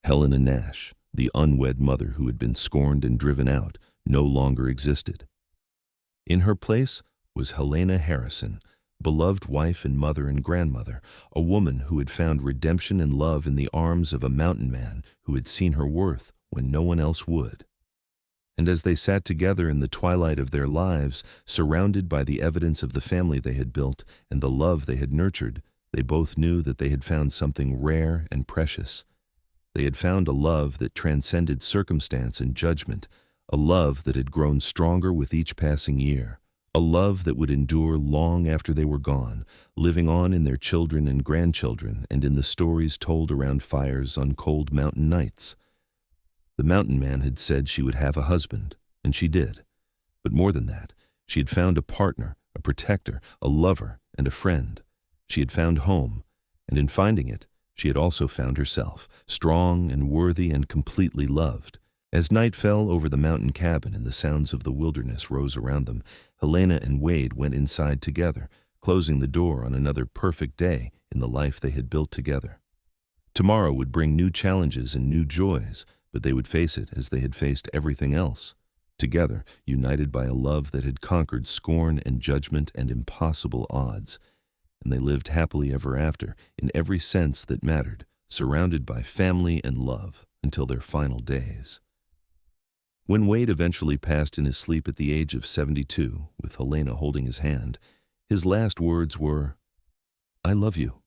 Helena Nash, the unwed mother who had been scorned and driven out, no longer existed. In her place was Helena Harrison, beloved wife and mother and grandmother, a woman who had found redemption and love in the arms of a mountain man who had seen her worth when no one else would. And as they sat together in the twilight of their lives, surrounded by the evidence of the family they had built and the love they had nurtured, they both knew that they had found something rare and precious. They had found a love that transcended circumstance and judgment, a love that had grown stronger with each passing year, a love that would endure long after they were gone, living on in their children and grandchildren and in the stories told around fires on cold mountain nights. The mountain man had said she would have a husband, and she did. But more than that, she had found a partner, a protector, a lover, and a friend. She had found home, and in finding it, she had also found herself, strong and worthy and completely loved. As night fell over the mountain cabin and the sounds of the wilderness rose around them, Helena and Wade went inside together, closing the door on another perfect day in the life they had built together. Tomorrow would bring new challenges and new joys, but they would face it as they had faced everything else, together, united by a love that had conquered scorn and judgment and impossible odds. And they lived happily ever after, in every sense that mattered, surrounded by family and love, until their final days. When Wade eventually passed in his sleep at the age of 72, with Helena holding his hand, his last words were, "I love you."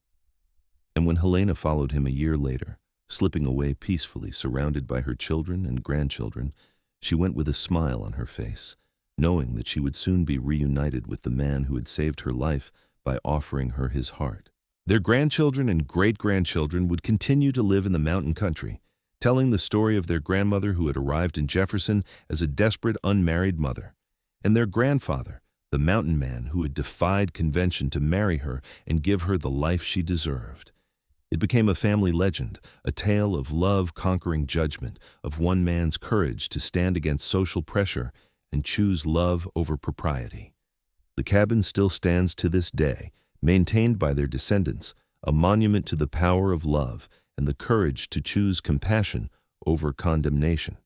And when Helena followed him a year later, slipping away peacefully surrounded by her children and grandchildren, she went with a smile on her face, knowing that she would soon be reunited with the man who had saved her life by offering her his heart. Their grandchildren and great-grandchildren would continue to live in the mountain country, telling the story of their grandmother who had arrived in Jefferson as a desperate unmarried mother, and their grandfather, the mountain man who had defied convention to marry her and give her the life she deserved. It became a family legend, a tale of love conquering judgment, of one man's courage to stand against social pressure and choose love over propriety. The cabin still stands to this day, maintained by their descendants, a monument to the power of love and the courage to choose compassion over condemnation.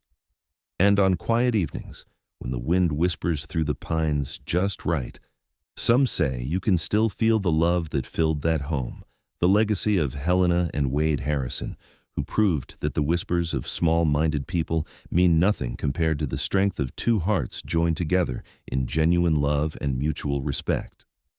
And on quiet evenings, when the wind whispers through the pines just right, some say you can still feel the love that filled that home, the legacy of Helena and Wade Harrison, who proved that the whispers of small-minded people mean nothing compared to the strength of two hearts joined together in genuine love and mutual respect.